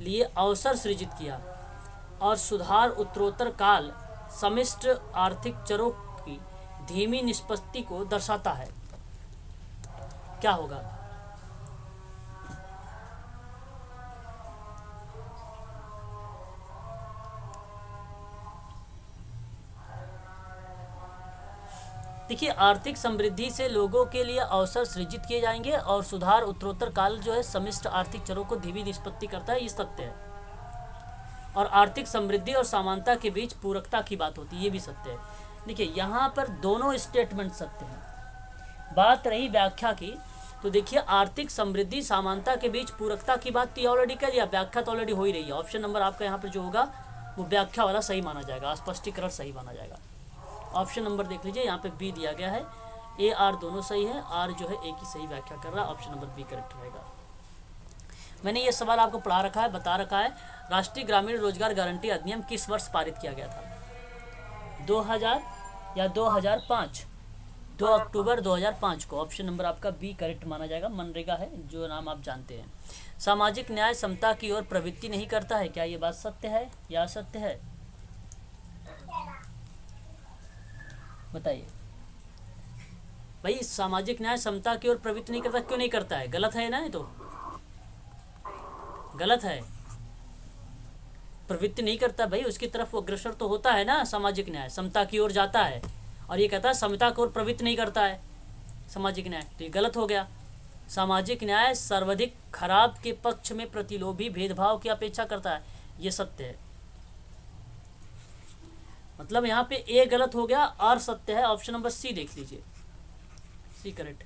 लिए अवसर सृजित किया और सुधार उत्तरोत्तर काल समिष्ट आर्थिक चरों की धीमी निष्पत्ति को दर्शाता है, क्या होगा? देखिए, आर्थिक समृद्धि से लोगों के लिए अवसर सृजित किए जाएंगे और सुधार उत्तरोत्तर काल जो है समिष्ट आर्थिक चरों को धीमी निष्पत्ति करता है, ये सत्य है। और आर्थिक समृद्धि और समानता के बीच पूरकता की बात होती है, ये भी सत्य है। देखिए, यहाँ पर दोनों स्टेटमेंट सत्य हैं। बात रही व्याख्या की, तो देखिए आर्थिक समृद्धि समानता के बीच पूरकता की बात तो ऑलरेडी कर लिया, व्याख्या तो ऑलरेडी हो ही रही है। ऑप्शन नंबर आपका यहाँ पर जो होगा वो व्याख्या वाला सही माना जाएगा, स्पष्टीकरण सही माना जाएगा। ऑप्शन नंबर देख लीजिए, यहाँ पे बी दिया गया है, ए आर दोनों सही है, आर जो है ए की सही व्याख्या कर रहा है, ऑप्शन नंबर बी करेक्ट रहेगा। मैंने ये सवाल आपको पढ़ा रखा है, बता रखा है, राष्ट्रीय ग्रामीण रोजगार गारंटी अधिनियम किस वर्ष पारित किया गया था? 2000 या 2005? 2 अक्टूबर 2005 को। ऑप्शन नंबर आपका बी करेक्ट माना जाएगा। मनरेगा है जो नाम आप जानते हैं। सामाजिक न्याय समता की ओर प्रवृत्ति नहीं करता है, क्या ये बात सत्य है या असत्य है? बताइए भाई, सामाजिक न्याय समता की ओर प्रवृत्ति नहीं करता, क्यों नहीं करता है? गलत है ना, ये तो गलत है। प्रवृत्ति नहीं करता भाई, उसकी तरफ वो अग्रसर तो होता है ना, सामाजिक न्याय समता की ओर जाता है, और ये कहता है समता की ओर प्रवृत्ति नहीं करता है सामाजिक न्याय, तो ये गलत हो गया। सामाजिक न्याय सर्वाधिक खराब के पक्ष में प्रतिलोभी भेदभाव की अपेक्षा करता है, ये सत्य है। मतलब यहाँ पे ए गलत हो गया, आर सत्य है। ऑप्शन नंबर सी देख लीजिए, सी करेक्ट।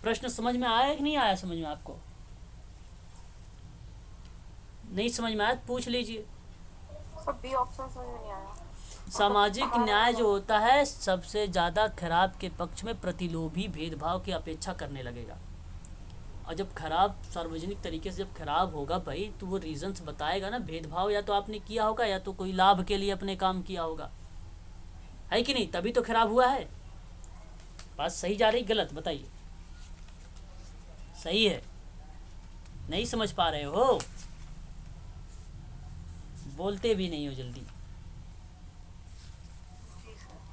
प्रश्न समझ में आया कि नहीं आया? समझ में आपको नहीं समझ में आया पूछ लीजिए। सब बी ऑप्शन समझ में नहीं आया। सामाजिक न्याय जो होता है सबसे ज़्यादा खराब के पक्ष में प्रतिलोभी भेदभाव की अपेक्षा करने लगेगा, और जब खराब सार्वजनिक तरीके से जब खराब होगा भाई, तो वो रीजंस बताएगा ना। भेदभाव या तो आपने किया होगा या तो कोई लाभ के लिए अपने काम किया होगा, है कि नहीं? तभी तो खराब हुआ है। बात सही जा रही गलत? बताइए। सही है, नहीं समझ पा रहे हो? बोलते भी नहीं हो जल्दी।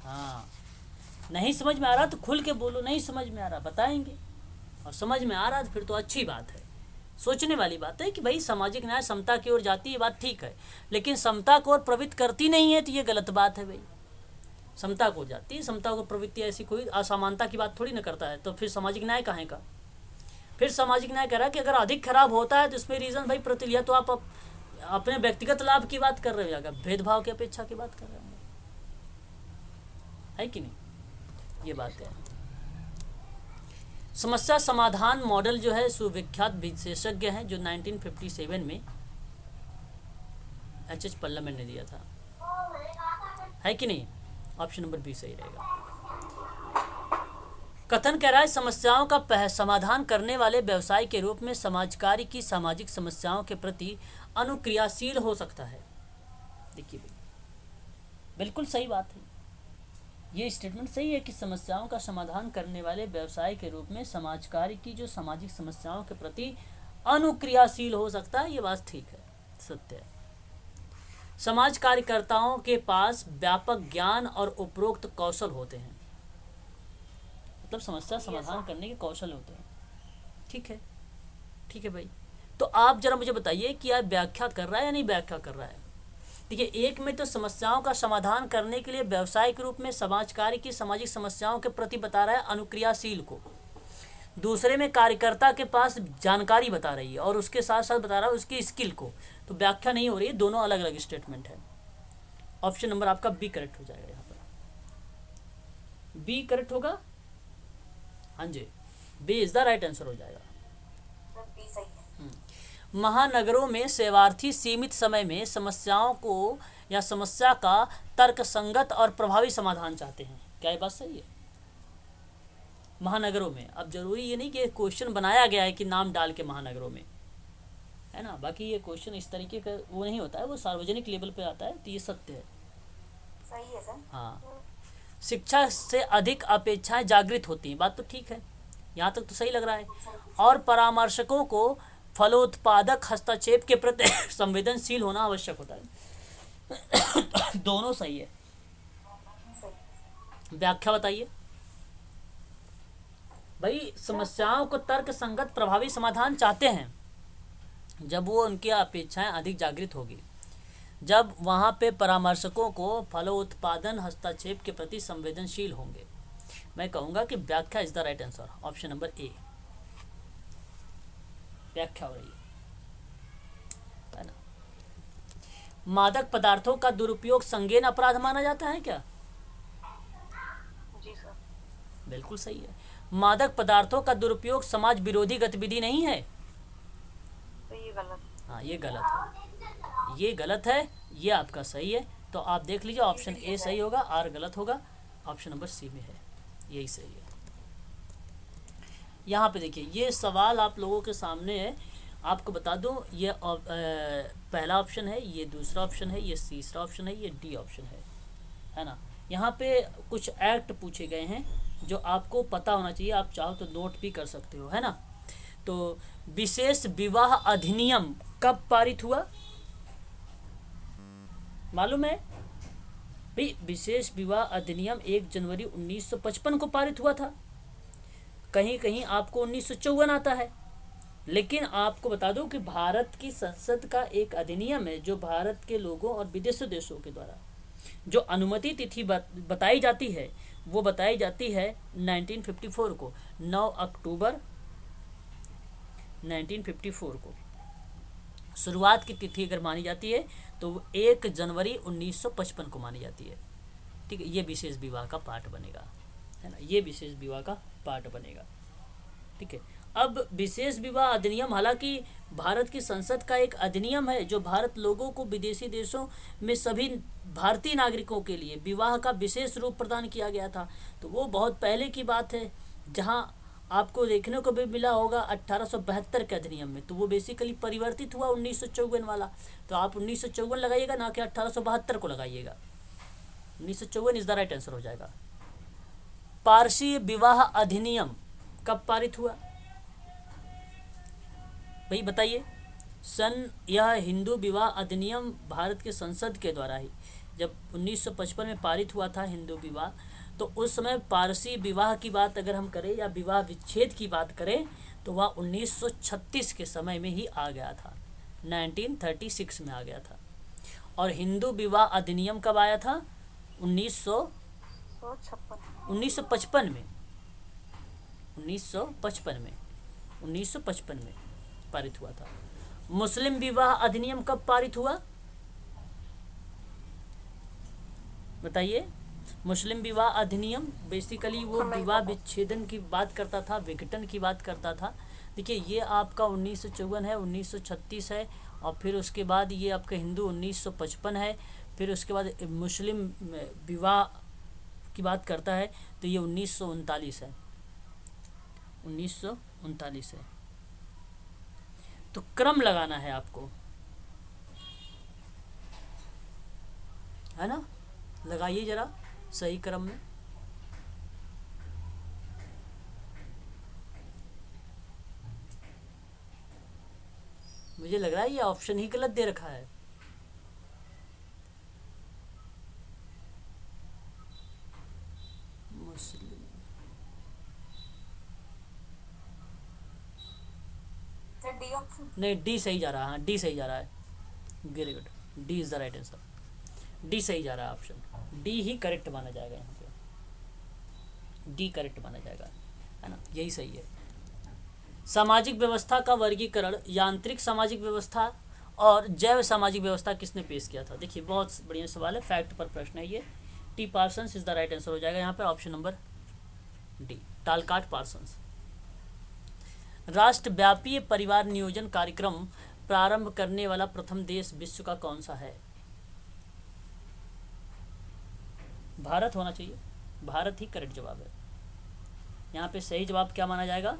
हाँ, नहीं समझ में आ रहा तो खुल के बोलो, नहीं समझ में आ रहा बताएंगे, और समझ में आ रहा तो फिर तो अच्छी बात है। सोचने वाली बात है कि भाई सामाजिक न्याय समता की ओर जाती है, बात ठीक है, लेकिन समता को ओर प्रवृत्त करती नहीं है, तो ये गलत बात है भाई। समता को जाती है, समता को प्रवृत्ति, ऐसी कोई असमानता की बात थोड़ी ना करता है, तो फिर सामाजिक न्याय कहाँ का? फिर सामाजिक न्याय कह रहा है कि अगर अधिक खराब होता है तो इसमें रीज़न भाई प्रतिलिया, तो आप अपने व्यक्तिगत लाभ की बात कर रहे हो, अगर भेदभाव की अपेक्षा की बात कर रहे हो, है कि नहीं? ये बात है। समस्या समाधान मॉडल जो है सुविख्यात विशेषज्ञ हैं जो 1957 में एच पार्लियामेंट ने दिया था, है कि नहीं? ऑप्शन नंबर बी सही रहेगा। कथन कह रहा है समस्याओं का समाधान करने वाले व्यवसाय के रूप में समाज कार्य की सामाजिक समस्याओं के प्रति अनुक्रियाशील हो सकता है। देखिए बिल्कुल सही बात है, ये स्टेटमेंट सही है कि समस्याओं का समाधान करने वाले व्यवसाय के रूप में समाज कार्य की जो सामाजिक समस्याओं के प्रति अनुक्रियाशील हो सकता है, ये बात ठीक है, सत्य है। समाज कार्यकर्ताओं के पास व्यापक ज्ञान और उपरोक्त कौशल होते हैं, मतलब समस्या समाधान करने के कौशल होते हैं। ठीक है, ठीक है भाई। तो आप जरा मुझे बताइए कि आप व्याख्या कर रहा है या नहीं व्याख्या कर रहा है? देखिए, एक में तो समस्याओं का समाधान करने के लिए व्यवसाय के रूप में समाज कार्य की सामाजिक समस्याओं के प्रति बता रहा है अनुक्रियाशील को, दूसरे में कार्यकर्ता के पास जानकारी बता रही है और उसके साथ साथ बता रहा है उसकी स्किल को, तो व्याख्या नहीं हो रही है, दोनों अलग अलग स्टेटमेंट है। ऑप्शन नंबर आपका बी करेक्ट हो जाएगा, यहाँ पर बी करेक्ट होगा। हाँ जी, B is the right answer हो जाएगा। बी सही है। महानगरों में सेवार्थी सीमित समय में समस्याओं को या समस्या का तर्कसंगत और प्रभावी समाधान चाहते हैं, क्या ये बात सही है? महानगरों में, अब जरूरी ये नहीं कि क्वेश्चन बनाया गया है कि नाम डाल के महानगरों में, है ना, बाकी ये क्वेश्चन इस तरीके का वो नहीं होता है, वो सार्वजनिक लेवल पे आता है, तो ये सत्य है। सही है सर। हाँ, शिक्षा से अधिक अपेक्षाएं जागृत होती हैं, बात तो ठीक है, यहाँ तक तो सही लग रहा है। और परामर्शकों को फलोत्पादक हस्तक्षेप के प्रति संवेदनशील होना आवश्यक होता है। दोनों सही है। व्याख्या बताइए। भाई समस्याओं को तर्क संगत प्रभावी समाधान चाहते हैं जब वो उनकी अपेक्षाएं अधिक जागृत होगी, जब वहाँ पे परामर्शकों को फलोत्पादन हस्तक्षेप के प्रति संवेदनशील होंगे। मैं कहूँगा कि व्याख्या is the right answer, option number A व्याख्या हो रही है ना। मादक पदार्थों का दुरुपयोग संगीन अपराध माना जाता है क्या? जी सर। बिल्कुल सही है। मादक पदार्थों का दुरुपयोग समाज विरोधी गतिविधि नहीं है। तो ये गलत। हाँ, ये गलत है, ये गलत है, ये आपका सही है। तो आप देख लीजिए, ऑप्शन ए सही होगा, आर गलत होगा, ऑप्शन नंबर सी में है, यही सही है। यहाँ पे देखिए, ये सवाल आप लोगों के सामने है। आपको बता दूं, ये पहला ऑप्शन है, ये दूसरा ऑप्शन है, ये तीसरा ऑप्शन है, ये डी ऑप्शन है ना। यहाँ पे कुछ एक्ट पूछे गए हैं जो आपको पता होना चाहिए, आप चाहो तो नोट भी कर सकते हो, है ना। तो विशेष विवाह अधिनियम कब पारित हुआ मालूम है भाई? विशेष विवाह अधिनियम 1 जनवरी 1955 को पारित हुआ था। कहीं कहीं आपको 1954 आता है, लेकिन आपको बता दूं कि भारत की संसद का एक अधिनियम है जो भारत के लोगों और विदेशी देशों के द्वारा जो अनुमति तिथि बताई जाती है, वो बताई जाती है 1954 को, 9 अक्टूबर 1954 को शुरुआत की तिथि अगर मानी जाती है तो 1 जनवरी 1955 को मानी जाती है। ठीक है, ये विशेष विवाह का पार्ट बनेगा, है ना, ये विशेष विवाह का पार्ट बनेगा। ठीक है, अब विशेष विवाह अधिनियम हालांकि भारत की संसद का एक अधिनियम है जो भारत लोगों को विदेशी देशों में सभी भारतीय नागरिकों के लिए विवाह का विशेष रूप प्रदान किया गया था। तो वो बहुत पहले की बात है, जहां आपको देखने को भी मिला होगा 1872 के अधिनियम में, तो वो बेसिकली परिवर्तित हुआ 1954 वाला। तो आप 1954 लगाइएगा, ना कि 1872 को लगाइएगा। 1954 इज द राइट आंसर हो जाएगा। पारसी विवाह अधिनियम कब पारित हुआ भाई बताइए? यह हिंदू विवाह अधिनियम भारत के संसद के द्वारा ही जब 1955 में पारित हुआ था हिंदू विवाह, तो उस समय पारसी विवाह की बात अगर हम करें या विवाह विच्छेद की बात करें तो वह 1936 के समय में ही आ गया था, 1936 में आ गया था। और हिंदू विवाह अधिनियम कब आया था? 1955 में, 1955 में पारित हुआ था। मुस्लिम विवाह अधिनियम कब पारित हुआ बताइए? मुस्लिम विवाह अधिनियम बेसिकली वो विवाह विच्छेदन की बात करता था, विघटन की बात करता था। देखिए, ये आपका 1954 है, 1936 है, और फिर उसके बाद ये आपका हिंदू 1955 है, फिर उसके बाद मुस्लिम विवाह की बात करता है तो ये 1939 है, 1939 है। तो क्रम लगाना है आपको, है ना, लगाइए जरा सही क्रम में। मुझे लग रहा है ये ऑप्शन ही गलत दे रखा है। मुस्लिम डी ऑप्शन नहीं, डी सही जा रहा है, हाँ डी सही जा रहा है, very good, D is the right answer, D सही जा रहा है, ऑप्शन डी ही करेक्ट माना जाएगा, यहाँ पे डी करेक्ट माना जाएगा, है ना, यही सही है। सामाजिक व्यवस्था का वर्गीकरण यांत्रिक सामाजिक व्यवस्था और जैव सामाजिक व्यवस्था किसने पेश किया था? देखिए, बहुत बढ़िया सवाल है, फैक्ट पर प्रश्न है ये। T Parsons is the right answer हो जाएगा यहाँ पर, ऑप्शन नंबर डी, टालकाट पार्सन्स। राष्ट्रव्यापी परिवार नियोजन कार्यक्रम प्रारंभ करने वाला प्रथम देश विश्व का कौन सा है? भारत होना चाहिए, भारत ही करेक्ट जवाब है। यहाँ पे सही जवाब क्या माना जाएगा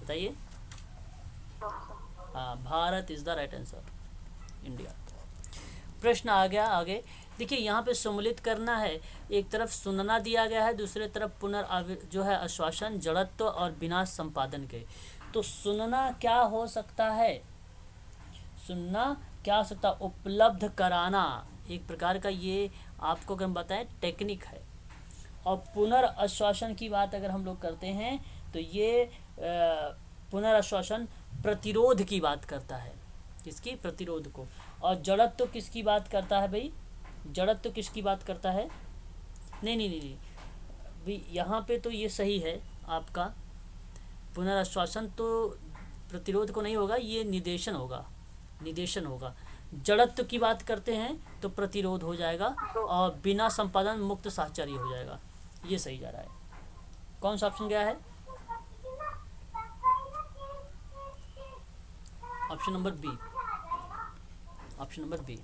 बताइए? हाँ, Bharat is the right answer, India. प्रश्न आ गया आगे। देखिए, यहाँ पे सम्मिलित करना है, एक तरफ सुनना दिया गया है, दूसरे तरफ जो है आश्वासन, जड़त्व और विनाश संपादन के। तो सुनना क्या हो सकता है? सुनना क्या हो सकता? उपलब्ध कराना एक प्रकार का, ये आपको अगर हम बताएं टेक्निक है। और पुनर्आश्वासन की बात अगर हम लोग करते हैं तो ये पुनर्आश्वासन प्रतिरोध की बात करता है, किसकी? प्रतिरोध को। और जड़त्व तो किसकी बात करता है भाई? जड़त्व तो किसकी बात करता है? नहीं नहीं नहीं नहीं भाई, यहाँ पे तो ये सही है आपका, पुनर्आश्वासन तो प्रतिरोध को नहीं होगा, ये निदेशन होगा, निदेशन होगा। जड़त्व की बात करते हैं तो प्रतिरोध हो जाएगा और बिना संपादन मुक्त साहचर्य हो जाएगा। ये सही जा रहा है। कौन सा ऑप्शन गया है? Option number B, option number B.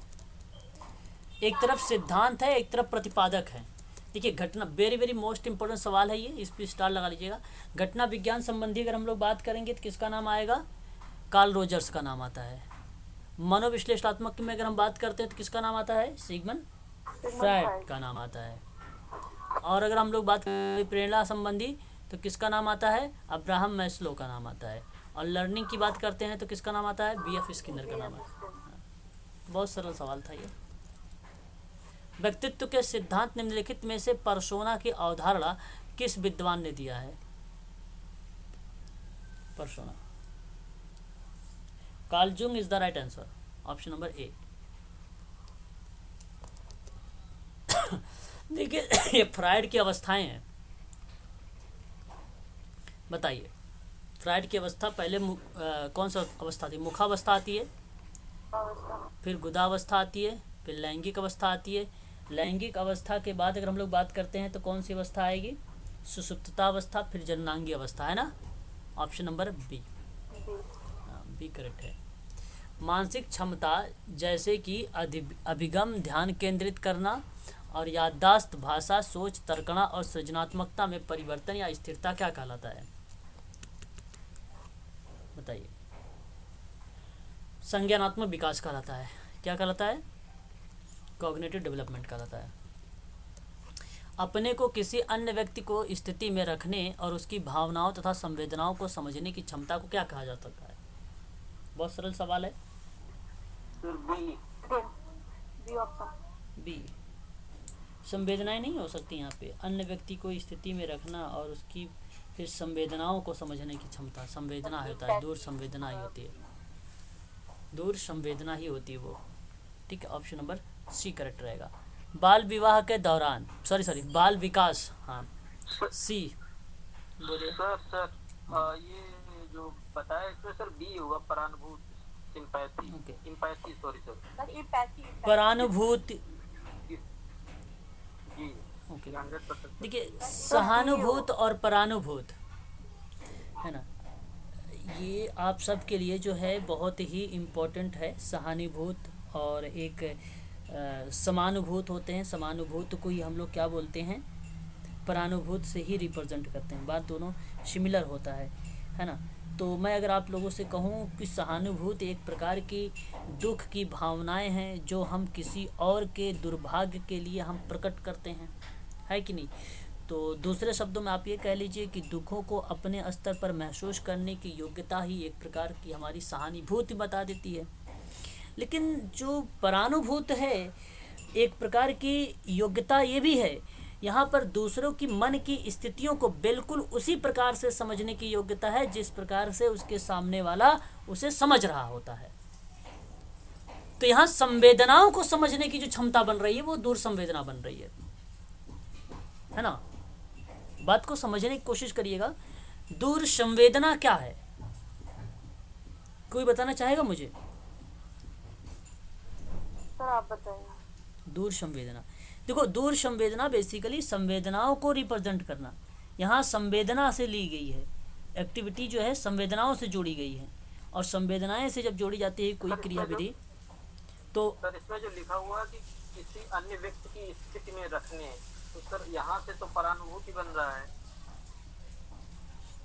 एक तरफ सिद्धांत है, एक तरफ प्रतिपादक है। देखिए घटना, वेरी वेरी मोस्ट इंपॉर्टेंट सवाल है ये, इस पर स्टार लगा लीजिएगा। घटना विज्ञान संबंधी अगर हम लोग बात करेंगे तो किसका नाम आएगा? कार्ल रोजर्स का नाम आता है। मनोविश्लेषणात्मक में अगर हम बात करते हैं तो किसका नाम आता है? सिगमंड फ्रायड का नाम आता है। और अगर हम लोग बात करें प्रेरणा संबंधी तो किसका नाम आता है? अब्राहम मैस्लो का नाम आता है। और लर्निंग की बात करते हैं तो किसका नाम आता है? B.F. स्किनर का नाम आता है। बहुत सरल सवाल था ये। व्यक्तित्व के सिद्धांत निम्नलिखित में से पर्सोना की अवधारणा किस विद्वान ने दिया है? Persona, Karl Jung is the right answer, option number A. देखिए ये फ्रायड की अवस्थाएं हैं, बताइए फ्रायड की अवस्था पहले कौन सा अवस्था थी? मुखावस्था आती है, फिर गुदावस्था आती है, फिर लैंगिक अवस्था आती है। लैंगिक अवस्था के बाद अगर हम लोग बात करते हैं तो कौन सी अवस्था आएगी? सुषुप्तता अवस्था, फिर जननांगी अवस्था, है ना? Option number B, B correct है। मानसिक क्षमता जैसे कि अभिगम, ध्यान केंद्रित करना और याददाश्त, भाषा, सोच, तर्कणा और सृजनात्मकता में परिवर्तन या स्थिरता क्या कहलाता है? बताइए। संज्ञानात्मक विकास कहलाता है। क्या कहलाता है? कॉग्निटिव डेवलपमेंट कहलाता है। अपने को किसी अन्य व्यक्ति को स्थिति में रखने और उसकी भावनाओं तथा संवेदनाओं को समझने की क्षमता को क्या कहा जा सकता है? बहुत सरल सवाल है। B option. बी, संवेदनाएं नहीं हो सकती यहाँ पे। अन्य व्यक्ति को स्थिति में रखना और उसकी फिर संवेदनाओं को समझने की क्षमता, संवेदना होता है, दूर संवेदना ही होती है, दूर संवेदना ही होती है वो। ठीक है, ऑप्शन नंबर सी करेक्ट रहेगा। बाल विवाह के दौरान, सॉरी बाल विकास, हाँ सी बोलिए। सर ये जो बताया इसमें सर बी होगा, परानुभूत, sympathy, okay, sympathy, sorry sir, परानुभूति, जी ओके। 100%। देखिए सहानुभूत और परानुभूत, है ना, ये आप सब के लिए जो है बहुत ही इम्पोर्टेंट है। सहानुभूत और एक समानुभूत होते हैं। समानुभूत को ही हम लोग क्या बोलते हैं? परानुभूत से ही रिप्रेजेंट करते हैं। बात दोनों सिमिलर होता है ना। तो मैं अगर आप लोगों से कहूँ कि सहानुभूत एक प्रकार की दुख की भावनाएं हैं जो हम किसी और के दुर्भाग्य के लिए हम प्रकट करते हैं, है कि नहीं? तो दूसरे शब्दों में आप ये कह लीजिए कि दुखों को अपने स्तर पर महसूस करने की योग्यता ही एक प्रकार की हमारी सहानुभूति बता देती है। लेकिन जो परानुभूत है, एक प्रकार की योग्यता ये भी है यहाँ पर दूसरों की मन की स्थितियों को बिल्कुल उसी प्रकार से समझने की योग्यता है जिस प्रकार से उसके सामने वाला उसे समझ रहा होता है। तो यहाँ संवेदनाओं को समझने की जो क्षमता बन रही है वो दूर संवेदना बन रही है ना। बात को समझने की कोशिश करिएगा। दूर संवेदना क्या है? कोई बताना चाहेगा मुझे? सर आप बताइए। दूर संवेदना, देखो दूर संवेदना बेसिकली संवेदनाओं को रिप्रेजेंट करना। यहाँ संवेदना से ली गई है, एक्टिविटी जो है संवेदनाओं से जोड़ी गई है, और संवेदनाएं से जब जोड़ी जाती है कोई क्रियाविधि तो सर इसमें जो लिखा हुआ कि किसी अन्य व्यक्ति की स्थिति में रखने, तो सर यहाँ से तो परानुभूति बन रहा है।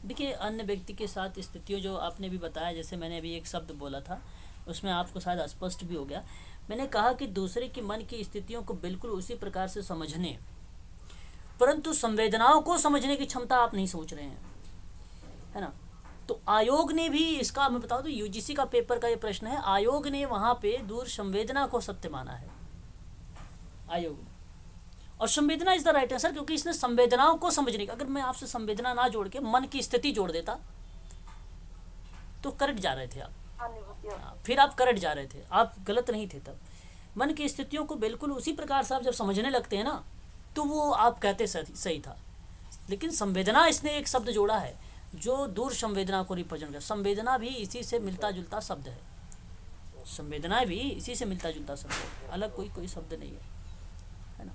देखिए अन्य व्यक्ति के साथ स्थितियों जो आपने भी बताया, जैसे मैंने अभी एक शब्द बोला था उसमें आपको शायद स्पष्ट भी हो गया। मैंने कहा कि दूसरे की मन की स्थितियों को बिल्कुल उसी प्रकार से समझने, परंतु संवेदनाओं को समझने की क्षमता आप नहीं सोच रहे हैं, है ना। तो आयोग ने भी इसका, मैं बताऊं तो यूजीसी का पेपर का ये प्रश्न है, आयोग ने वहाँ पे दूर संवेदना को सत्य माना है, आयोग ने। और संवेदना इज द राइट आंसर, क्योंकि इसने संवेदनाओं को समझने का, अगर मैं आपसे संवेदना ना जोड़ के मन की स्थिति जोड़ देता तो करंट जा रहे थे आप। अनुभूति और फिर आप करंट जा रहे थे, आप गलत नहीं थे तब। मन की स्थितियों को बिल्कुल उसी प्रकार से आप जब समझने लगते हैं ना, तो वो आप कहते सही था। लेकिन संवेदना इसने एक शब्द जोड़ा है जो दूर संवेदना को रिप्रेजेंट कर, संवेदना भी इसी से मिलता जुलता शब्द है, संवेदना भी इसी से मिलता जुलता शब्द है, अलग कोई शब्द नहीं है ना।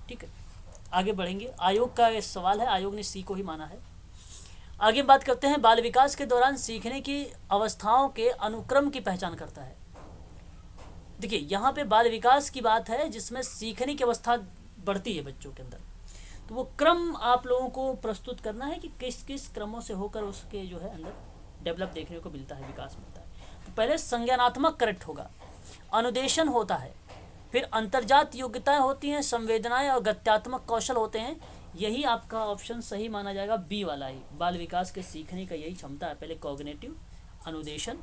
ठीक है, आगे बढ़ेंगे। आयोग का ये सवाल है, आयोग ने सी को ही माना है। आगे बात करते हैं, बाल विकास के दौरान सीखने की अवस्थाओं के अनुक्रम की पहचान करता है। देखिए यहाँ पे बाल विकास की बात है जिसमें सीखने की अवस्था बढ़ती है बच्चों के अंदर, तो वो क्रम आप लोगों को प्रस्तुत करना है कि किस किस क्रमों से होकर उसके जो है अंदर डेवलप देखने को मिलता है, विकास मिलता है। तो पहले संज्ञानात्मक करेक्ट होगा, अनुदेशन होता है, फिर अंतर्जात योग्यताएं होती हैं, संवेदनाएं और गत्यात्मक कौशल होते हैं। यही आपका ऑप्शन सही माना जाएगा, बी वाला ही। बाल विकास के सीखने का यही क्षमता है, पहले कॉग्निटिव, अनुदेशन,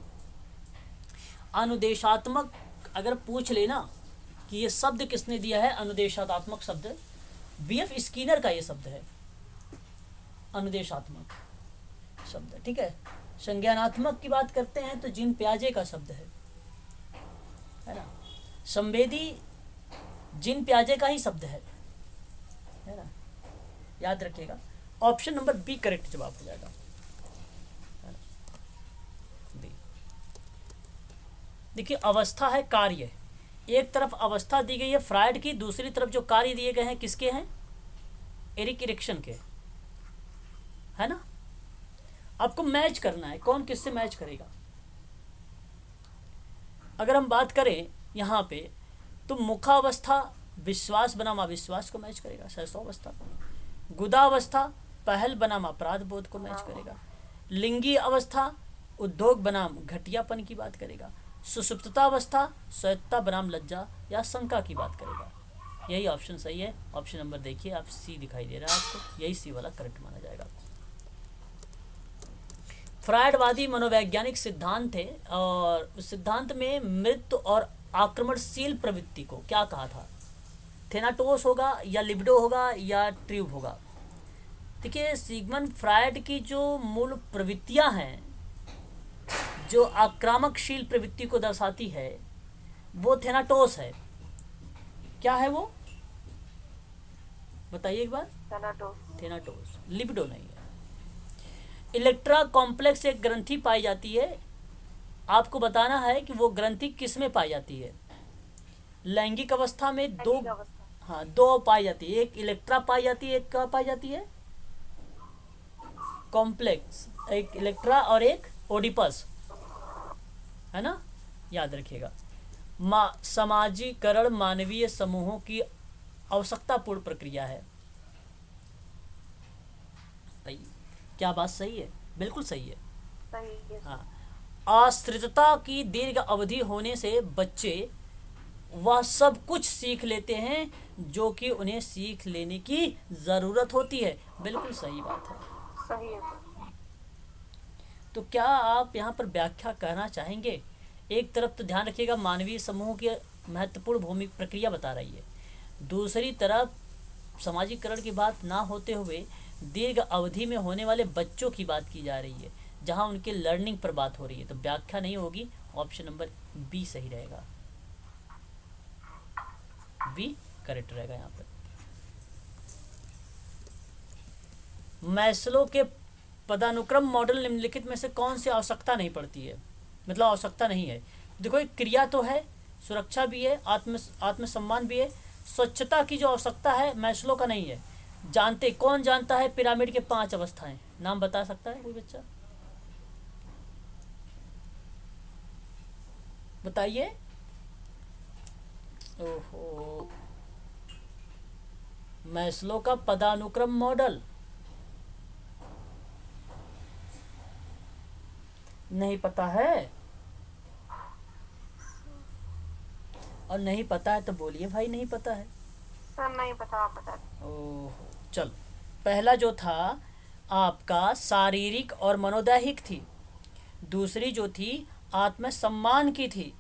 अनुदेशात्मक। अगर पूछ लेना कि ये शब्द किसने दिया है, अनुदेशात्मक शब्द बीएफ स्किनर का ये शब्द है, अनुदेशात्मक शब्द, ठीक है। संज्ञानात्मक की बात करते हैं तो जिन प्याजे का शब्द है ना। संवेदी जिन प्याजे का ही शब्द है ना, याद रखिएगा। ऑप्शन नंबर बी करेक्ट जवाब हो जाएगा, है ना, बी। देखिए अवस्था है कार्य, एक तरफ अवस्था दी गई है फ्रायड की, दूसरी तरफ जो कार्य दिए गए हैं किसके हैं, एरिक इरिक्सन के, है ना। आपको मैच करना है, कौन किससे मैच करेगा। अगर हम बात करें यहाँ पे तो मुखावस्था विश्वास बनाम अविश्वास को मैच करेगा, सहसोवस्था। गुदावस्था पहल बनाम अपराध बोध को मैच करेगा। लिंगी अवस्था उद्योग बनाम घटियापन की बात करेगा। सुसुप्ततावस्था स्वायत्तता बनाम लज्जा या शंका की बात करेगा। यही ऑप्शन सही है। ऑप्शन नंबर देखिए, आप सी दिखाई दे रहा है आपको, यही सी वाला करेक्ट माना जाएगा। फ्रायडवादी मनोवैज्ञानिक सिद्धांत थे और उस सिद्धांत में मृत्यु और आक्रमणशील प्रवृत्ति को क्या कहा था, थेनाटोस होगा या लिबिडो होगा या ट्यूब होगा। देखिए सिगमंड फ्रायड की जो मूल प्रवृत्तियां हैं जो आक्रामकशील प्रवृत्ति को दर्शाती है वो थेनाटोस है। क्या है वो, बताइए एक बार। थेनाटोस, लिबिडो नहीं है। इलेक्ट्रा कॉम्प्लेक्स एक ग्रंथि पाई जाती है, आपको बताना है कि वो ग्रंथि किस में पाई जाती है। लैंगिक अवस्था में दो, हाँ दो पाई जाती है, एक इलेक्ट्रा पाई जाती है, एक क्या पाई जाती है, कॉम्प्लेक्स, एक इलेक्ट्रा और एक ओडिपस, है ना, याद रखिएगा। समाजीकरण मानवीय समूहों की आवश्यकतापूर्ण प्रक्रिया है। क्या बात सही है, बिल्कुल सही है, सही है। हाँ। आश्रितता की दीर्घ अवधि होने से बच्चे वह सब कुछ सीख लेते हैं जो कि उन्हें सीख लेने की ज़रूरत होती है, बिल्कुल सही बात है, सही है। तो क्या आप यहाँ पर व्याख्या कहना चाहेंगे। एक तरफ तो ध्यान रखिएगा मानवीय समूह की महत्वपूर्ण भूमिका प्रक्रिया बता रही है, दूसरी तरफ सामाजिकरण की बात ना होते हुए दीर्घ अवधि में होने वाले बच्चों की बात की जा रही है जहाँ उनके लर्निंग पर बात हो रही है, तो व्याख्या नहीं होगी। ऑप्शन नंबर बी सही रहेगा, बी करेक्ट रहेगा यहाँ पर। मैस्लो के पदानुक्रम मॉडल निम्नलिखित में से कौन सी आवश्यकता नहीं पड़ती है, मतलब आवश्यकता नहीं है। देखो एक क्रिया तो है, सुरक्षा भी है, आत्मसम्मान भी है, स्वच्छता की जो आवश्यकता है मैस्लो का नहीं है। जानते, कौन जानता है पिरामिड के 5 अवस्थाएं, नाम बता सकता है कोई बच्चा, बताइए। ओहो, मैस्लो का पदानुक्रम मॉडल नहीं पता है, और नहीं पता है तो बोलिए भाई नहीं पता है। सर नहीं पता, आप बता दें। ओह चलो, पहला जो था आपका शारीरिक और मनोदैहिक थी, दूसरी जो थी आत्मसम्मान की थी,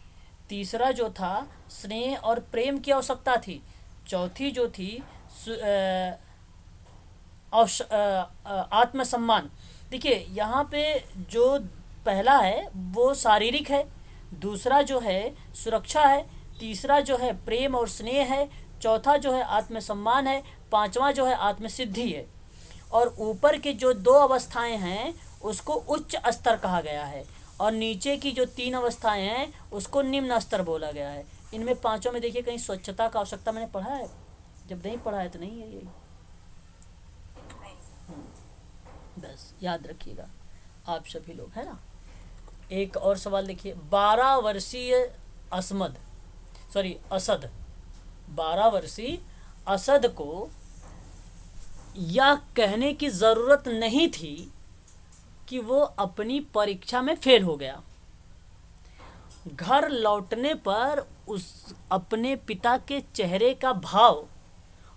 तीसरा जो था स्नेह और प्रेम की आवश्यकता थी, चौथी जो थी आत्मसम्मान। देखिए यहाँ पे जो पहला है वो शारीरिक है, दूसरा जो है सुरक्षा है, तीसरा जो है प्रेम और स्नेह है, चौथा जो है आत्मसम्मान है, पांचवा जो है आत्मसिद्धि है। और ऊपर की जो दो अवस्थाएं हैं उसको उच्च स्तर कहा गया है, और नीचे की जो तीन अवस्थाएं हैं उसको निम्न स्तर बोला गया है। इनमें पांचों में देखिए कहीं स्वच्छता का आवश्यकता मैंने पढ़ा है? जब नहीं पढ़ा है तो नहीं है यही। बस याद रखिएगा आप सभी लोग, है ना। एक और सवाल देखिए, 12 वर्षीय असद 12 वर्षीय असद को यह कहने की ज़रूरत नहीं थी कि वो अपनी परीक्षा में फेल हो गया। घर लौटने पर उस अपने पिता के चेहरे का भाव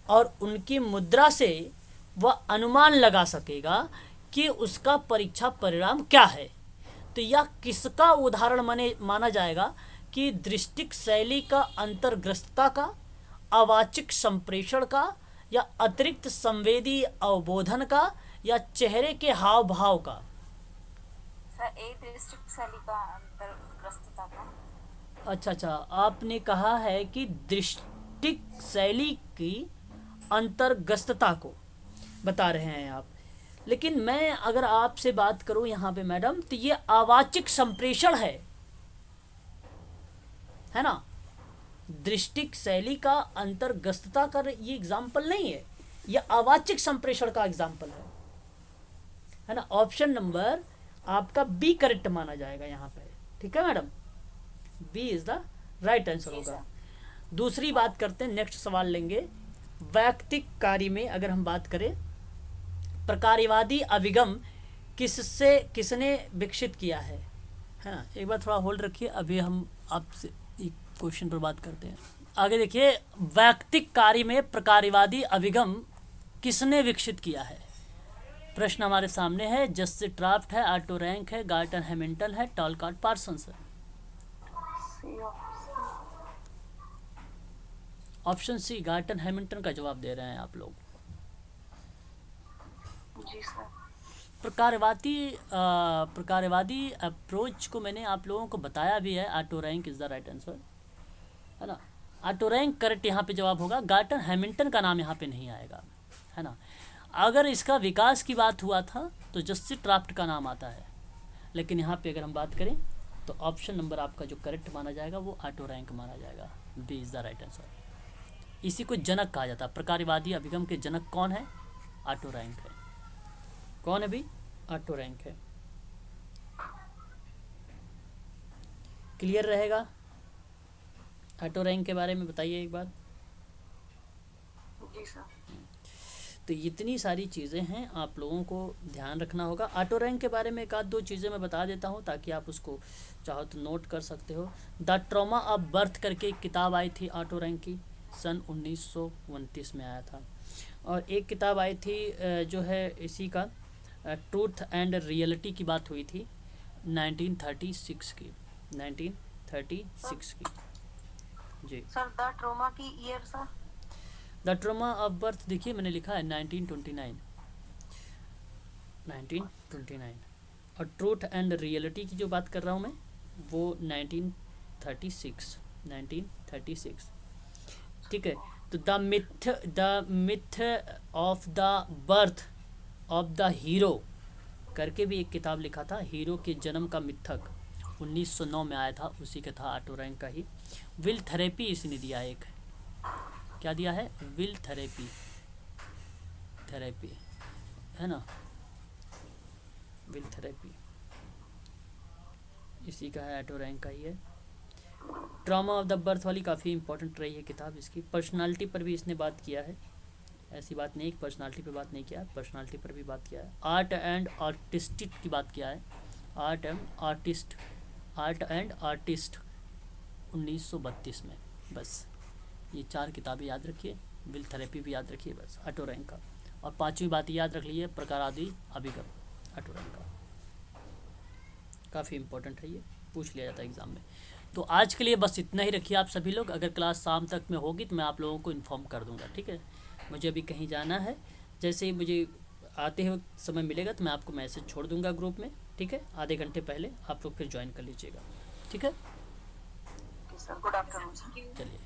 और उनकी मुद्रा से वह अनुमान लगा सकेगा कि उसका परीक्षा परिणाम क्या है। तो यह किसका उदाहरण माना जाएगा कि दृष्टिक शैली का अंतर्ग्रस्तता का, अवाचिक संप्रेषण का, या अतिरिक्त संवेदी अवबोधन का, या चेहरे के हाव भाव का? सर एक दृष्टिक शैली का अंतर्ग्रस्तता का। अच्छा, आपने कहा है कि दृष्टिक शैली की अंतर्गतता को बता रहे हैं आप, लेकिन मैं अगर आपसे बात करूं यहाँ पे मैडम, तो ये अवाचिक संप्रेषण है ना। दृष्टिक शैली का अंतर्गतता का ये एग्जाम्पल नहीं है, ये अवाचिक संप्रेषण का एग्जाम्पल है ना। ऑप्शन नंबर आपका बी करेक्ट माना जाएगा यहाँ पे, ठीक है madam, B is the right answer होगा। दूसरी बात करते हैं, नेक्स्ट सवाल लेंगे। वैयक्तिक कार्य में अगर हम बात करें, प्रकारवादी अभिगम किसने विकसित किया है ना। एक बार थोड़ा होल्ड रखिए, अभी हम आपसे एक क्वेश्चन पर बात करते हैं। आगे देखिए, वैयक्तिक कार्य में प्रकारवादी अभिगम किसने विकसित किया है? प्रश्न हमारे सामने है। जस्टिस ट्राफ्ट है, ऑटो रैंक है, गार्टन हैमिल्टन है, टॉलकाट पार्सन्स है। ऑप्शन सी गार्टन हैमिल्टन का जवाब दे रहे हैं आप लोग। जी सर। प्रकारवादी अप्रोच को मैंने आप लोगों को बताया भी है। Auto rank is the right answer, है ना। ऑटो रैंक करेक्ट यहाँ पे जवाब होगा। गार्टन हैमिल्टन का नाम यहाँ पे नहीं आएगा, है ना। अगर इसका विकास की बात हुआ था तो जस्टिस ट्राफ्ट का नाम आता है, लेकिन यहाँ पे अगर हम बात करें तो ऑप्शन नंबर आपका जो करेक्ट माना जाएगा वो ऑटो रैंक माना जाएगा। B is the right answer. इसी को जनक कहा जाता है। प्रकारवादी अभिगम के जनक कौन है? ऑटो रैंक है। कौन है भी? ऑटो रैंक है। क्लियर रहेगा? ऑटो रैंक के बारे में बताइए एक बार। जी सर। तो इतनी सारी चीज़ें हैं, आप लोगों को ध्यान रखना होगा। ऑटो रैंक के बारे में एक आध दो चीज़ें मैं बता देता हूँ ताकि आप उसको चाहो तो नोट कर सकते हो। द ट्रॉमा ऑफ बर्थ करके एक किताब आई थी ऑटो रैंक की, सन 1929 में आया था। और एक किताब आई थी जो है इसी का, ट्रूथ एंड रियलिटी की बात हुई थी 1936 की, 1936 की। जी सर द ट्रोमा की year sir? The trauma of birth देखिए मैंने लिखा है 1929। और ट्रूथ एंड रियलिटी की जो बात कर रहा हूँ मैं वो 1936। ठीक है। तो the myth of the birth of the hero करके भी एक किताब लिखा था, हीरो के जन्म का मिथक, 1909 में आया था, उसी का था ऑटो रैंक का ही। विल थेरेपी इसने दिया, एक क्या दिया है? विल थेरेपी है ना, विल थेरेपी इसी का है, ऑटो रैंक का ही है। ट्रॉमा ऑफ द बर्थ वाली काफ़ी इंपॉर्टेंट रही है किताब इसकी। पर्सनालिटी पर भी इसने बात किया है, ऐसी बात नहीं कि पर्सनालिटी पे बात नहीं किया है, पर्सनालिटी पर भी बात किया है। आर्ट एंड आर्टिस्टिक की बात किया है, आर्ट एंड आर्टिस्ट 1932 में। बस ये 4 किताबें याद रखिए, विल थेरेपी भी याद रखिए, बस ऑटो रैंक का। और 5वीं बात याद रख लीजिए, प्रकारादि अभिगम, ऑटो रैंक का काफ़ी इंपॉर्टेंट है, ये पूछ लिया जाता है एग्ज़ाम में। तो आज के लिए बस इतना ही रखिए आप सभी लोग। अगर क्लास शाम तक में होगी तो मैं आप लोगों को इन्फॉर्म कर दूंगा, ठीक है। मुझे अभी कहीं जाना है, जैसे ही मुझे आते हुए समय मिलेगा तो मैं आपको मैसेज छोड़ दूंगा ग्रुप में, ठीक है। आधे घंटे पहले आप लोग फिर ज्वाइन कर लीजिएगा, ठीक है। Sir good afternoon. चलिए।